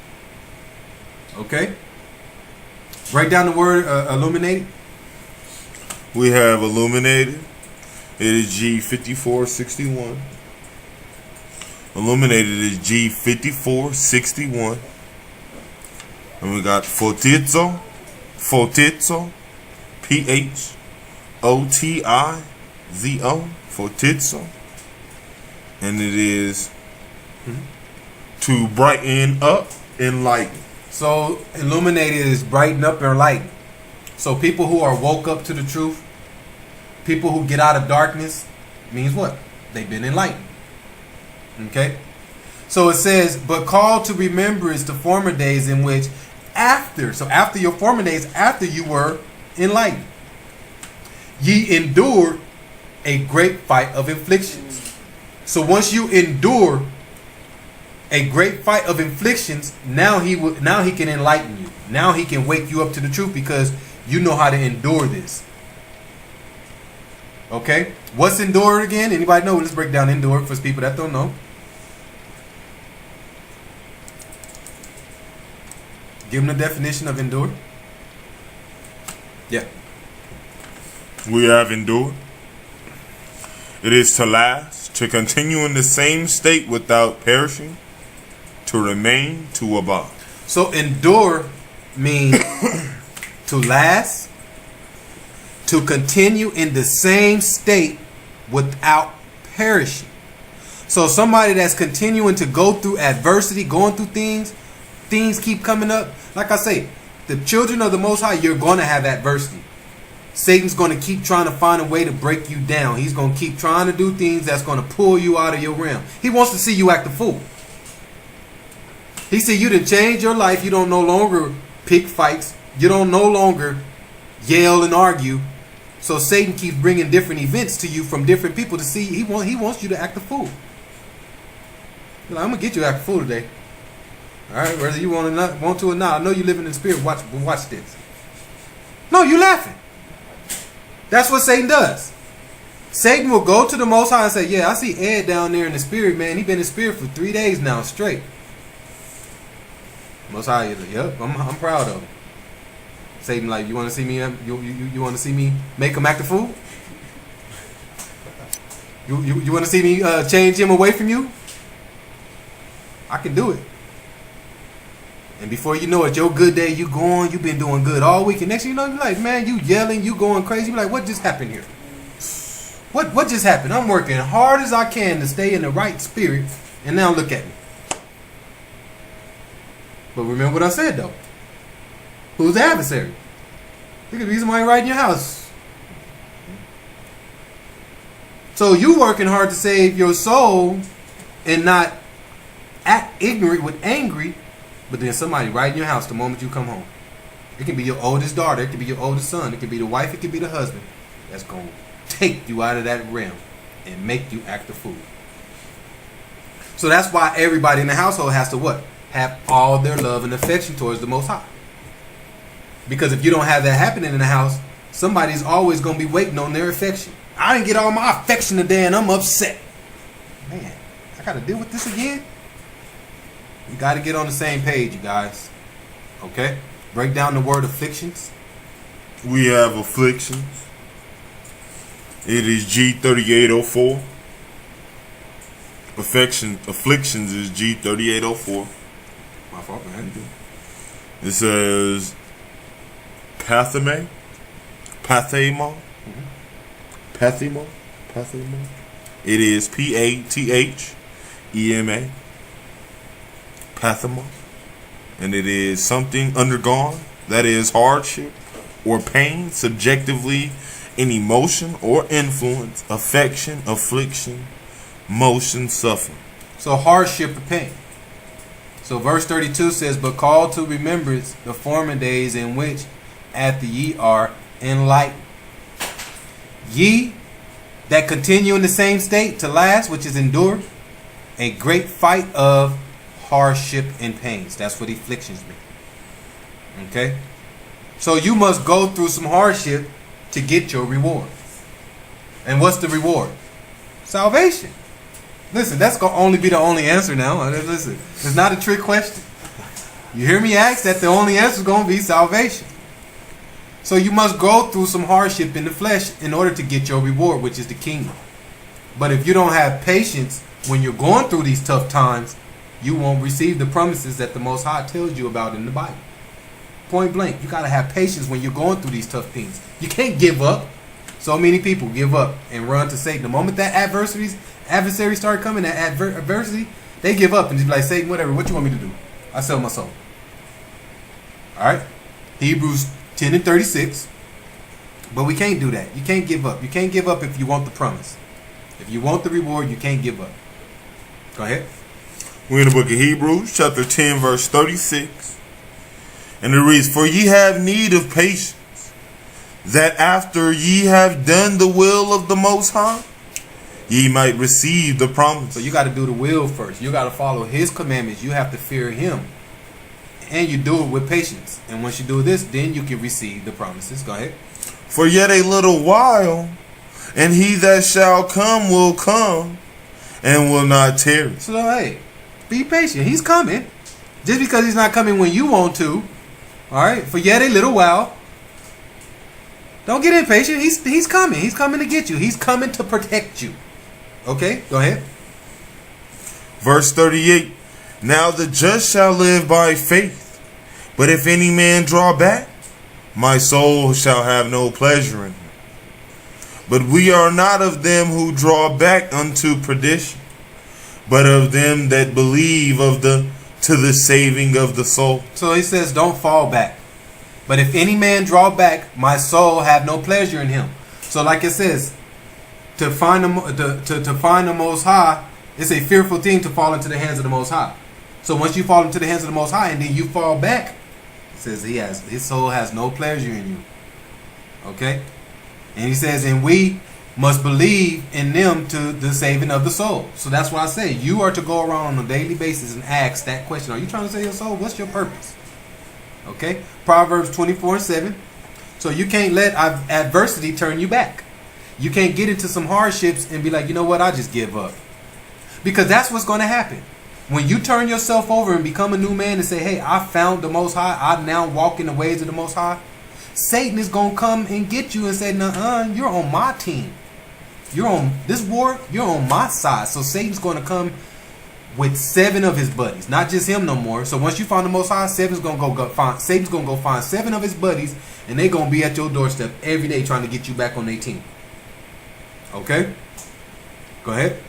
Okay? Break down the word illuminated. We have illuminated. It is G5461. Illuminated is G5461. And we got Fotizo, P-H-O-T-I-Z-O, Fotizo. And it is to brighten up, enlighten. So illuminated is brighten up or lighten. So people who are woke up to the truth, people who get out of darkness, means what? They've been enlightened. Okay? So it says, but call to remembrance the former days in which after your former days, after you were enlightened, ye endured a great fight of afflictions. So once you endure a great fight of afflictions, now he can enlighten you. Now he can wake you up to the truth because you know how to endure this. Okay? What's endure again? Anybody know? Let's break down endure for people that don't know. Give them the definition of endure. Yeah. We have endured. It is to last, to continue in the same state without perishing, to remain, to abide. So endure means to last, to continue in the same state without perishing. So somebody that's continuing to go through adversity, going through things keep coming up. Like I say, the children of the Most High, you're going to have adversity. Satan's going to keep trying to find a way to break you down. He's going to keep trying to do things that's going to pull you out of your realm. He wants to see you act a fool. He said you done changed your life. You don't no longer pick fights. You don't no longer yell and argue. So Satan keeps bringing different events to you from different people to see. He wants you to act a fool. Like, I'm going to get you to act a fool today. All right, whether you want to or not. I know you living in the spirit. Watch this. No, you laughing. That's what Satan does. Satan will go to the Most High and say, yeah, I see Ed down there in the spirit, man. He been in the spirit for 3 days now straight. Most High is like, yep, I'm proud of him. Satan like, you want to see me? You want to see me make him act a fool? You want to see me change him away from you? I can do it. And before you know it, your good day, you been doing good all week. And next thing you know, you're like, man, you yelling, you going crazy. You're like, what just happened here? What just happened? I'm working hard as I can to stay in the right spirit, and now look at me. But remember what I said though. Who's the adversary? It could be somebody right in your house. So you working hard to save your soul and not act ignorant with angry, but then somebody right in your house the moment you come home. It can be your oldest daughter, it can be your oldest son, it can be the wife, it can be the husband that's going to take you out of that realm and make you act a fool. So that's why everybody in the household has to what? Have all their love and affection towards the Most High. Because if you don't have that happening in the house, somebody's always going to be waiting on their affection. I didn't get all my affection today and I'm upset. Man, I got to deal with this again? You got to get on the same page, you guys. Okay? Break down the word afflictions. We have afflictions. It is G3804. Afflictions is G3804. My fault, man. It says pathema. Pathema. Pathema. Pathema. It is PATHEMA. Pathema. And it is something undergone, that is hardship or pain, subjectively in emotion or influence, affection, affliction, motion, suffering. So hardship or pain. So verse 32 says, but call to remembrance the former days in which after ye are enlightened. Ye that continue in the same state to last, which is endure, a great fight of hardship and pains. That's what afflictions mean. Okay? So you must go through some hardship to get your reward. And what's the reward? Salvation. Listen, that's going to only be the only answer now. Listen, it's not a trick question. You hear me ask that the only answer is going to be salvation. So you must go through some hardship in the flesh in order to get your reward, which is the kingdom. But if you don't have patience when you're going through these tough times, you won't receive the promises that the Most High tells you about in the Bible. Point blank, you got to have patience when you're going through these tough things. You can't give up. So many people give up and run to Satan. The moment that adversary start coming, that adversity, they give up and just be like, Satan, whatever, what you want me to do? I sell my soul. Alright? Hebrews 10 and 36. But we can't do that. You can't give up. You can't give up if you want the promise. If you want the reward, you can't give up. Go ahead. We're in the book of Hebrews, chapter 10, verse 36. And it reads, for ye have need of patience, that after ye have done the will of the Most High, ye might receive the promise. So you got to do the will first. You got to follow His commandments. You have to fear Him. And you do it with patience. And once you do this, then you can receive the promises. Go ahead. For yet a little while, and he that shall come will come, and will not tarry. So hey, be patient. He's coming. Just because He's not coming when you want to. Alright? For yet a little while. Don't get impatient. He's coming. He's coming to get you. He's coming to protect you. Okay? Go ahead. Verse 38. Now the just shall live by faith. But if any man draw back, my soul shall have no pleasure in him. But we are not of them who draw back unto perdition, but of them that believe to the saving of the soul. So he says, don't fall back. But if any man draw back, my soul have no pleasure in him. So like it says, to find the Most High, it's a fearful thing to fall into the hands of the Most High. So once you fall into the hands of the Most High and then you fall back, it says his soul has no pleasure in you. Okay? And he says, and we must believe in them to the saving of the soul. So that's why I say you are to go around on a daily basis and ask that question. Are you trying to save your soul? What's your purpose? Okay? Proverbs 24:7. So you can't let adversity turn you back. You can't get into some hardships and be like, you know what? I just give up. Because that's what's going to happen. When you turn yourself over and become a new man and say, hey, I found the Most High. I now walk in the ways of the Most High. Satan is going to come and get you and say, nuh-uh, you're on my team. You're on this war. You're on my side. So Satan's going to come with 7 of his buddies. Not just him no more. So once you find the Most High, Satan's going to go find 7 of his buddies. And they're going to be at your doorstep every day trying to get you back on their team. Okay? Go ahead.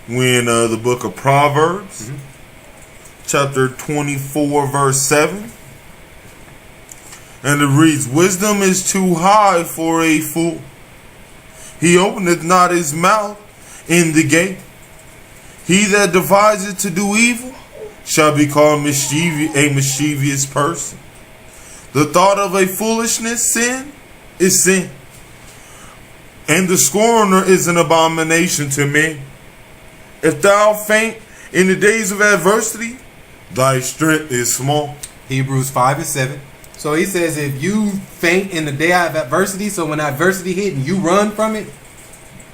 We in the book of Proverbs, chapter 24, verse 7. And it reads, wisdom is too high for a fool. He openeth not his mouth in the gate. He that deviseth to do evil shall be called a mischievous person. The thought of a foolishness sin is sin, and the scorner is an abomination to men. If thou faint in the days of adversity, thy strength is small. Hebrews 5 and 7. So he says if you faint in the day of adversity, so when adversity hit and you run from it,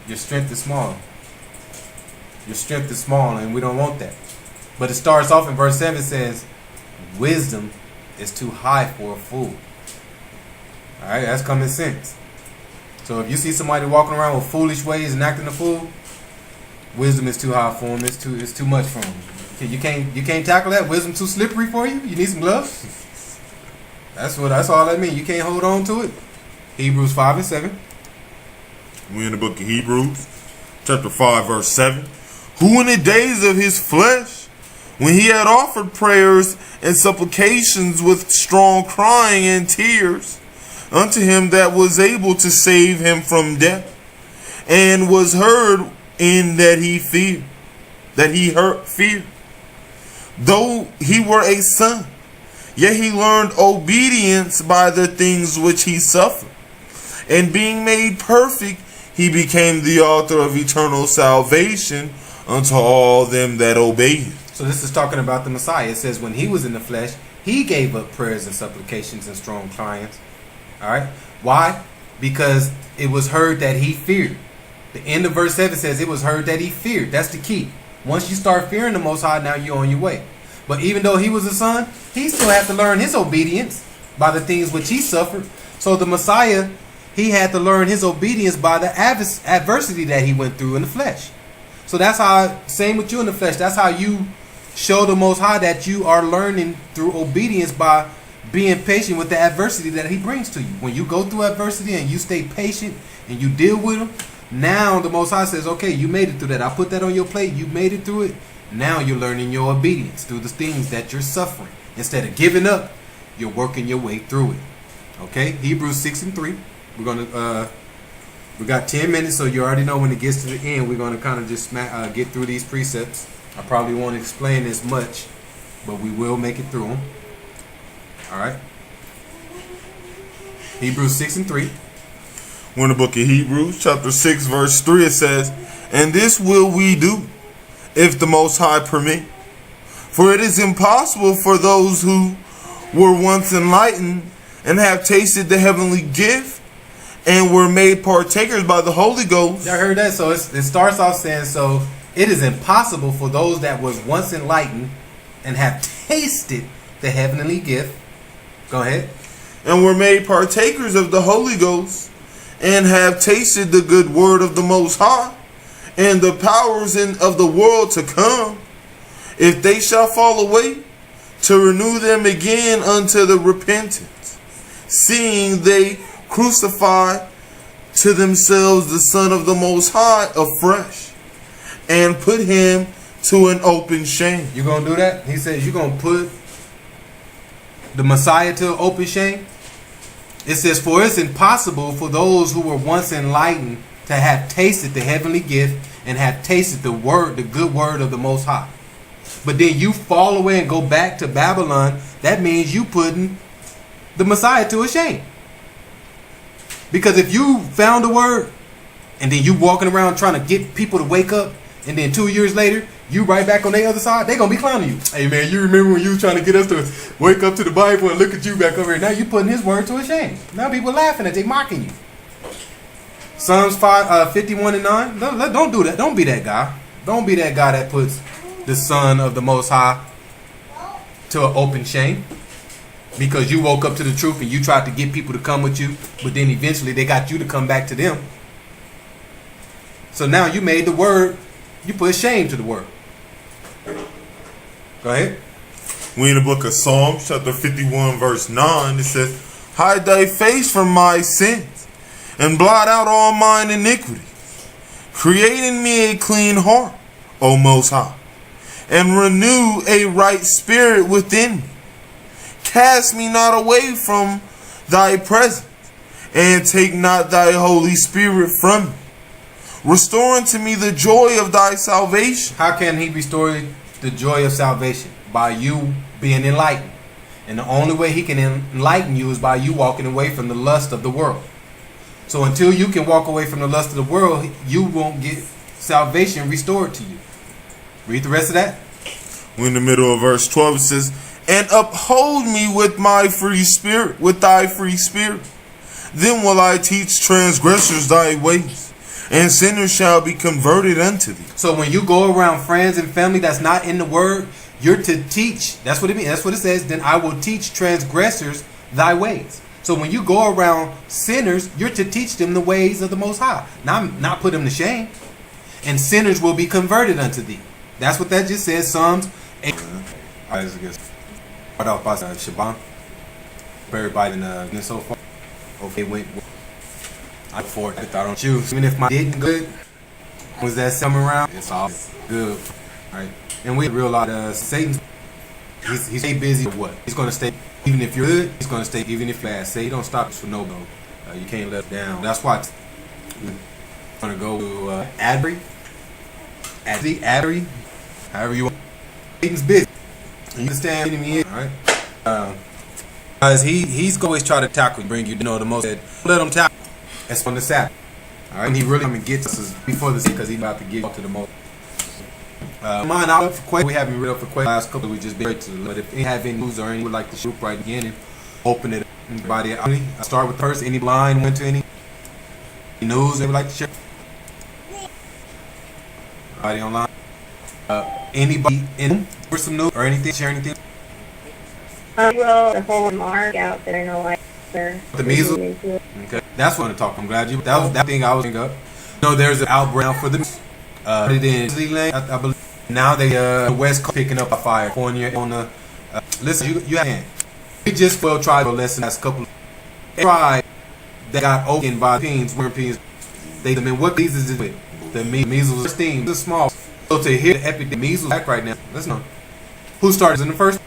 your strength is small. Your strength is small, and we don't want that. But it starts off in verse 7, says, wisdom is too high for a fool. Alright, that's common sense. So if you see somebody walking around with foolish ways and acting a fool, wisdom is too high for him. It's too much for him. You can't tackle that. Wisdom too slippery for you. You need some gloves. That's all that means. You can't hold on to it. Hebrews 5 and 7. We in the book of Hebrews, chapter 5, verse 7. Who in the days of his flesh, when he had offered prayers and supplications with strong crying and tears unto him that was able to save him from death, and was heard in that he feared, fear. Though he were a son, yet he learned obedience by the things which he suffered. And being made perfect, he became the author of eternal salvation unto all them that obey him. So this is talking about the Messiah. It says when he was in the flesh, he gave up prayers and supplications and strong cryings. Alright? Why? Because it was heard that he feared. The end of verse 7 says it was heard that he feared. That's the key. Once you start fearing the Most High, now you're on your way. But even though he was a son, he still had to learn his obedience by the things which he suffered. So the Messiah, he had to learn his obedience by the adversity that he went through in the flesh. So that's how, same with you in the flesh, that's how you show the Most High that you are learning through obedience by being patient with the adversity that he brings to you. When you go through adversity and you stay patient and you deal with them, now the Most High says, okay, you made it through that. I put that on your plate. You made it through it. Now you're learning your obedience through the things that you're suffering. Instead of giving up, you're working your way through it. Okay? Hebrews 6 and 3. We're gonna we got 10 minutes, so you already know when it gets to the end, we're gonna kind of just get through these precepts. I probably won't explain as much, but we will make it through them. All right. Hebrews 6 and 3. We're in the book of Hebrews, chapter 6, verse 3. It says, and this will we do, if the Most High permit. For it is impossible for those who were once enlightened and have tasted the heavenly gift and were made partakers by the Holy Ghost. Y'all heard that? So it starts off saying, so it is impossible for those that was once enlightened and have tasted the heavenly gift. Go ahead. And were made partakers of the Holy Ghost and have tasted the good word of the Most High and the powers of the world to come, if they shall fall away, to renew them again unto the repentance, seeing they crucify to themselves the Son of the Most High afresh, and put him to an open shame. You gonna do that? He says you're gonna put the Messiah to an open shame. It says, for it's impossible for those who were once enlightened to have tasted the heavenly gift and have tasted the word, the good word of the Most High. But then you fall away and go back to Babylon. That means you putting the Messiah to a shame. Because if you found the word and then you walking around trying to get people to wake up, and then 2 years later you right back on the other side, they gonna be clowning you. Hey man, you remember when you was trying to get us to wake up to the Bible and look at you back over here? Now you putting his word to a shame. Now people laughing at, they mocking you. Psalms 51 and 9. Don't do that. Don't be that guy. Don't be that guy that puts the Son of the Most High to an open shame. Because you woke up to the truth and you tried to get people to come with you, but then eventually they got you to come back to them. So now you made the word, you put shame to the word. Go ahead. We in the book of Psalms, chapter 51, verse 9. It says, hide thy face from my sins, and blot out all mine iniquities. Create in me a clean heart, O Most High, and renew a right spirit within me. Cast me not away from thy presence, and take not thy Holy Spirit from me. Restore unto me the joy of thy salvation. How can he restore the joy of salvation? By you being enlightened. And the only way he can enlighten you is by you walking away from the lust of the world. So until you can walk away from the lust of the world, you won't get salvation restored to you. Read the rest of that. We're in the middle of verse 12. It says, and uphold me with my free spirit, with thy free spirit. Then will I teach transgressors thy ways, and sinners shall be converted unto thee. So when you go around friends and family that's not in the word, you're to teach. That's what it means. That's what it says. Then I will teach transgressors thy ways. So when you go around sinners, you're to teach them the ways of the Most High. Not put them to shame. And sinners will be converted unto thee. That's what that just says. Psalms 8. I guess. What else about Shabbat? For everybody in so far. Okay, went. I thought on you. Even if my didn't good, was that summer around? It's all good. Right? And we realize Satan, he's stay busy or what? He's going to stay, even if you're good, he's going to stay, even if you're bad. Say, he don't stop us for no. You can't let it down. That's why we're going to go to Adversary, however you want. Satan's busy. You understand what he is, alright? Because he's always try to tackle, bring you, the most, let him tackle. That's on the Sabbath. Alright? And he really come and get us before this because he's about to get to the most. Mine out up for questions. We haven't read up for questions last couple. We just been straight to the. But if you have any news or any would like to shoot right again and open it up. Anybody, I start with the first. Any blind went to any news they would like to share? Anybody online? Anybody in for some news or anything? Share anything? Well, the whole mark out there, The measles. Okay, that's what I'm talking. I'm glad you. That was that thing I was thinking up. There's an outbreak now for the. It in Zealand, I believe. Now they the West Coast picking up a fire. California on the. Listen, you have. We just well tried to listen last couple. Tried that got opened by peens, wearing peens. They mean what disease is it? The measles team. The small. So to hit the epidemic measles back right now. Let's know who started in the first.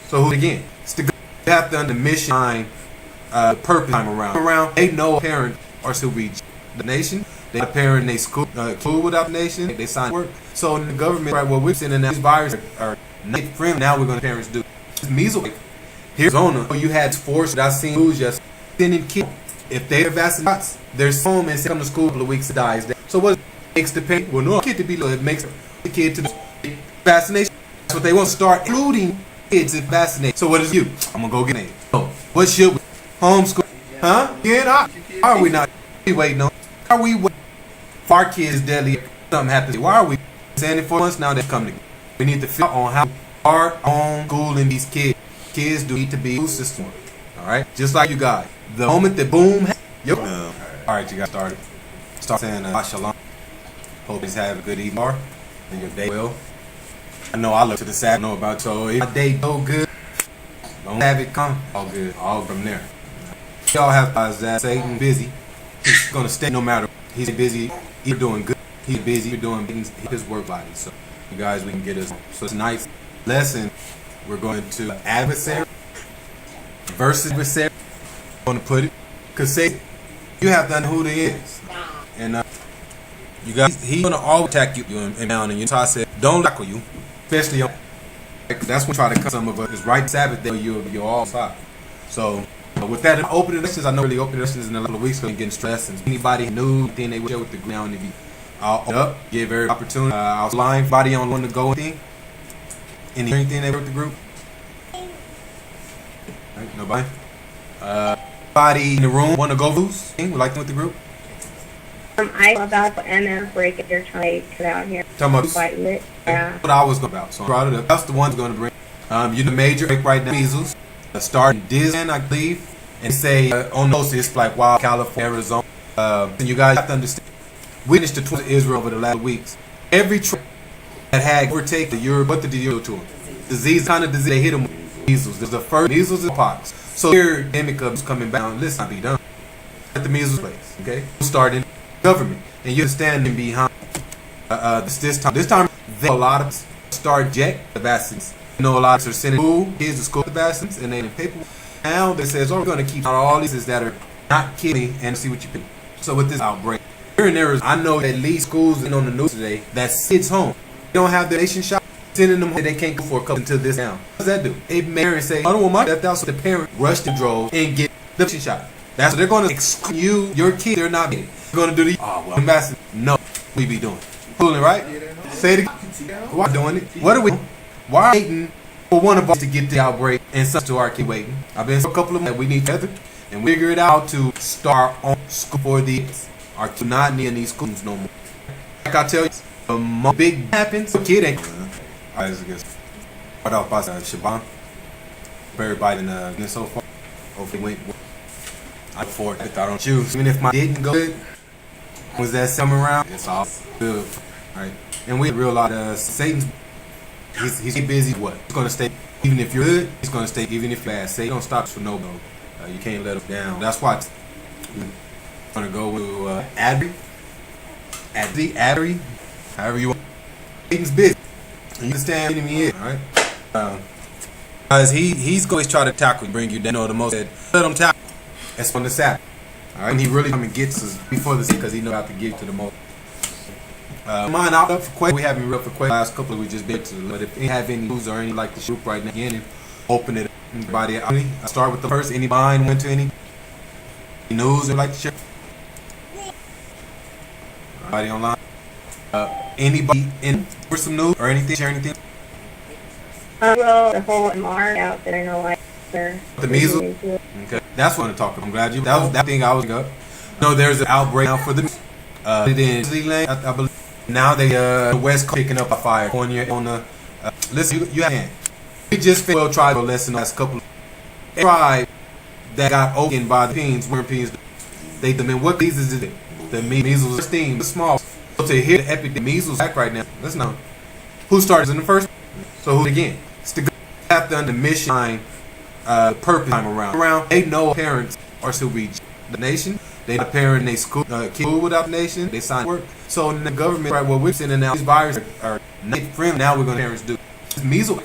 So who again? It's the you have to under mission line, purpose time around. They know a parent or to reach the nation. They parent they school without the nation. They sign work. So in the government, right? Well, we're sending out these viruses are not friendly. Now we're going to parents do measles. Here's Arizona. You had forced. I seen news just sending kids if they're vaccinated. They're home and come to school a couple of weeks to die. So what makes the parent? Well, no kid to be low. It makes the kid to vaccination. That's what they want to start including kids if vaccinated. So what is you? I'm gonna go get it. So what should we homeschool? Huh? Yeah, why are we not? We waiting on? Are we waiting? For our kids deadly, something happens. Why are we saying it for months now? They come together. We need to figure out on how our own schooling these kids. Kids do need to be school system. All right, just like you guys. The moment the boom, all right, you got started. Start saying shalom. Hope you have a good evening and your day well. I know I look to the side. I know about you. If my day go good, don't have it come. All good, all from there. Y'all have to realize that Satan busy. He's gonna stay no matter. He's busy. He's doing good. He's busy. He's doing his work body. So you guys, we can get us. So tonight's lesson, we're going to adversary versus adversary. I'm going to put it because say you have to know who he is, and you guys, he's going to always attack you and down. And you. So I said, don't tackle you, especially on. That's when try to cut some of us. It's right Sabbath day. You're all side. So. With that, opening lessons, I know really opening lessons in a couple of weeks going to get stressed. And anybody new thing they will share with the ground, if you I'll open up, give every opportunity. I'll line body on one to go thing. Anything they work the group? Right, nobody. Body in the room want to go loose? Would like to with the group? I know about the NF break if they're trying to cut out here. Talking about Yeah. what I was going about. So I brought it up. That's the one's going to bring. You the major break right now. Measles. Start in Disney, I believe, and say on those it's like Wild California, Arizona. And you guys have to understand, witnessed the tours of Israel over the last weeks. Every trip that had overtaken the Europe, what did the Europe to them? Disease, kind of disease, they hit them with measles. There's the first measles and pox. So here, endemic is coming back. Let's not be done. at the measles place. Okay, starting government, and you're standing behind this time. They a lot of start jet the vaccines. You know, a lot of are sending kids to school with the vaccines, and they in paper. Now they says, "Oh, we're going to keep out all these that are not kidding and see what you can." So with this outbreak here in Arizona, I know at least schools on the news today that kids home. They don't have the nation shot. Sending them home, they can't go for a couple until this down. What does that do? It made parents say, "I don't want my death out," so the parent rushed and drove and get the nation shot. That's what they're going to exclude your kid. They're not getting. They're going to do the ambassador. No, we be doing fooling, right? Say it again. Why doing it? What are we? Why waiting for one of us to get the outbreak and some to our kid waiting? I've been for a couple of months. We need together and we figure it out to start on school for these. Our kids not near these schools no more. Like I tell you, the more big happens, the kid ain't. Alright, let's get start off by Shaban. Everybody in so far. Hopefully went. I for it. I thought on choose. Even if my didn't go good, was that summer round? It's all good. Alright. And we realize Satan's he's busy. What? He's gonna stay even if you're good. He's gonna stay even if you're bad. Satan don't stop for no. You can't let him down. That's why we're gonna go to Adversary, however you want. Satan's busy. You understand what he is, alright? Because he's going to try to tackle you, bring you down. You know, the most let him tackle. That's on the Sabbath. Alright? And he really come and gets us before the because he knows how to give to the most. Mine out up for questions. We haven't real for questions. Last couple we just been to. But if you have any news or any like the group right now, again, open it up. Anybody, I start with the first. Anybody went to any news or like to share? Anybody online? Anybody in for some news or anything? Share anything? Well, the whole MR out there, like the measles. Okay, that's what I'm talking about. I'm glad you. That was that thing I was up. No, there's an outbreak now for the. In Zealand, I believe. Now they the West Coast picking up a fire. California on the. Listen, you have. We just well tried a lesson last couple. Tribe that got opened by the peens. Where peens? They mean what diseases is it? The measles, steam, the small. So to hear the epidemic measles back right now, let's know who started in the first. So who again? It's the after the mission purpose time around. They know parents are still reach the nation. They the parent they school kids without the nation. They sign work. So in the government, right? Well, we're sending out these viruses are not friendly. Now we're going to parents do it's measles.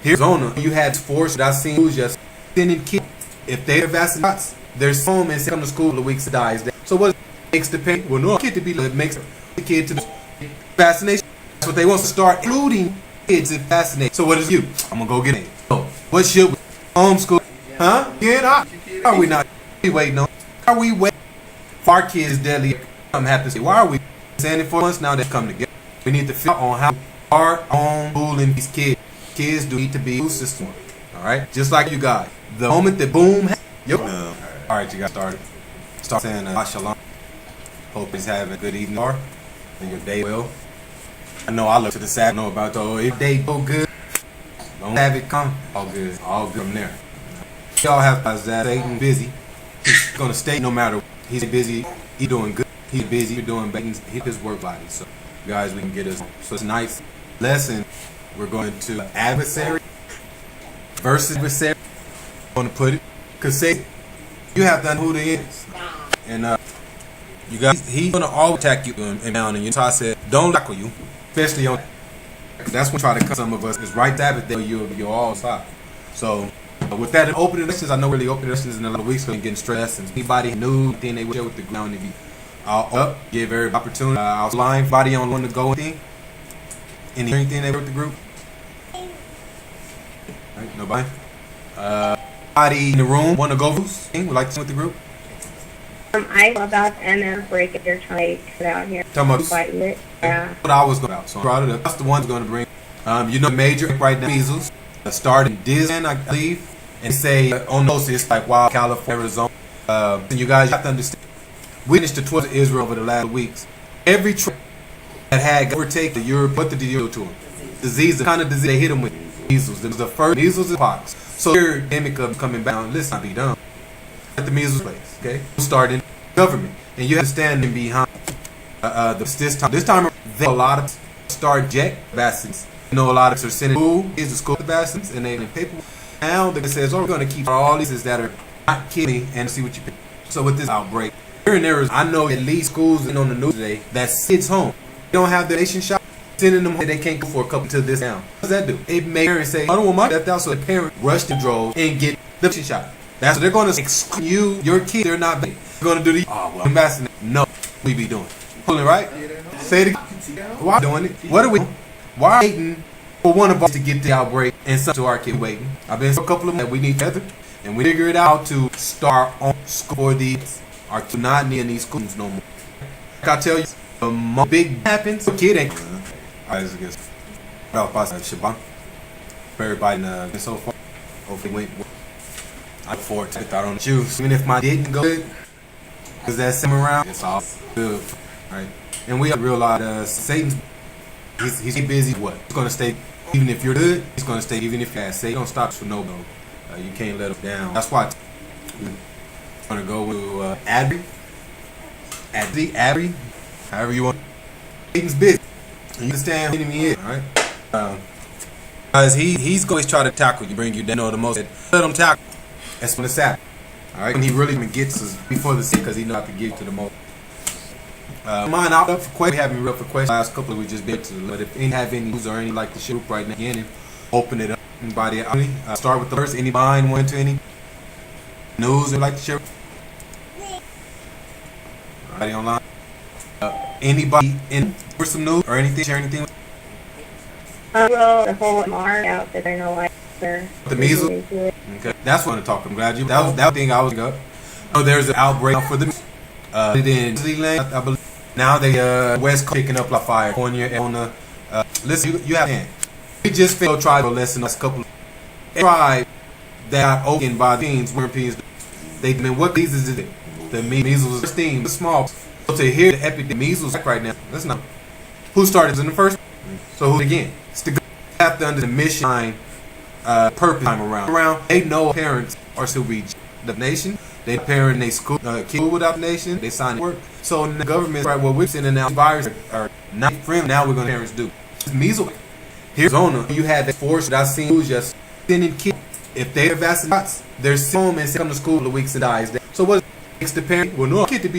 Here's Arizona. You had forced. That I seen who's just sending kids if they are vaccinated. They're home and come to school the weeks dies. So what makes the parent? Well, no kid to be it makes the kid to the vaccination. That's what they want to start including kids in vaccinate. So what is you? I'm gonna go get it. So what should we homeschool? Huh? Yeah, are we not? We waiting on? Are we waiting for our kids deadly? I'm happy to say. Why are we saying it for months now? They come together. We need to figure out on how our own schooling these kids. Kids do need to be school system. All right, just like you guys. The moment that boom, yep. All right, you got started. Start saying shalom. Hope he's having a good evening or and your day well. I know I look to the side. I know about the if they go good. Don't have it come. All good from there. Y'all have that Satan busy. He's gonna stay no matter. He's busy. He's doing good. He's busy. He's doing bad. He's his work body. So guys, we can get us. So it's a nice lesson. We're going to adversary versus adversary. I'm gonna put it because say you have to know who they is, and you guys he's gonna always attack you and down on you. So I said don't tackle you, especially on. That's when try to cut some of us is right there that you're all stop. So with that opening lessons, I know really opening lessons in a lot of weeks going getting stressed and anybody new thing they would share with the ground to be up give every opportunity. I was lying body on one to go anything they with the group. Right, nobody. Body in the room want to go would like to with the group. I know about the NF break if they're trying to put out here. Talking about yeah. What I was going about. So I brought it up. That's the one's going to bring. You know, major right now measles. Started in Disney, I believe, and say on those it's like wow, California, Arizona. And you guys have to understand. We witnessed the tours of Israel over the last weeks. Every trip that had overtaken the Europe, what did the Euro to them? Disease, the kind of disease they hit them with. Measles. It was the first measles and pox. So the epidemic of coming back. Let's not be dumb. At the measles place, okay? Starting government, and you have to stand behind this time. They a lot of start jet vaccines. You know, a lot of are sending kids to school with vaccines, and they in paper. Now that says, "Oh, we're going to keep all these that are not kidding and see what you pick." So with this outbreak, here and there is, I know at least schools and on the news today that kids home. They don't have the nation shot. Sending them home, they can't go for a couple to this down. What does that do? It makes parents say, I don't want my death out, so the parent rush to drove and get the nation shot. That's what they're going to exclude your kids. They're not they're going to do the ambassador. No, we be doing. Pulling right? Say it again. Why doing it? What are we? Why waiting for one of us to get the outbreak and some to our kid waiting? I've been to a couple of them that we need together, and we figure it out to start on school for these. Our kids not near these schools no more. Like I tell you, the most big happens, the kid ain't. Alright, this is good. Shaban. For everybody so far. Hopefully went. I look forward to it. I don't choose. Even if my didn't go good, because that same around, it's all good. Right? And we realize Satan's he's busy. What? He's gonna stay even if you're good. He's gonna stay even if you're bad. Satan don't stop for no. You can't let him down. That's why I'm gonna go to Adversary, however you want. Satan's busy. You understand what the enemy is, alright? Because he's always try to tackle you, bring you down. The most let him tackle. That's when it's happening. Alright? When he really gets us before the sin, because he knows how to get to the most. Mine out up for questions. We haven't real for questions. Last couple we just been to. But if any have any news or any like the group right now, again, open it up. Anybody start with the first. Any mind went to any news or like to share? Anybody online? Anybody in for some news or anything? Share anything? Well, the whole MR out that they're no like The measles. Okay, that's what I'm talking. I'm glad you. That was thing I was up. Oh, there's an outbreak for the in New Zealand, I believe. Now they West Coast picking up like fire. California, Arizona. Listen, you have. We just failed try to listen us a couple. Tribe that got opened by the Europeans. They been what diseases is it? The measles, the small. So to hear the epidemic measles right now, that's not who started in the first. So who again? It's the after under the mission purpose time around. They know parents are to reach the nation. They parent they school kids without the nation. They sign work. So the government right. Well, we're sending out viruses are not friendly. Now we're going to parents do it's measles. Here's Arizona. You had the force that I seen who's just sending kids. If they're vaccinated, they're home and come to school for the weeks and dies. So what makes the parent? Well, no kid to be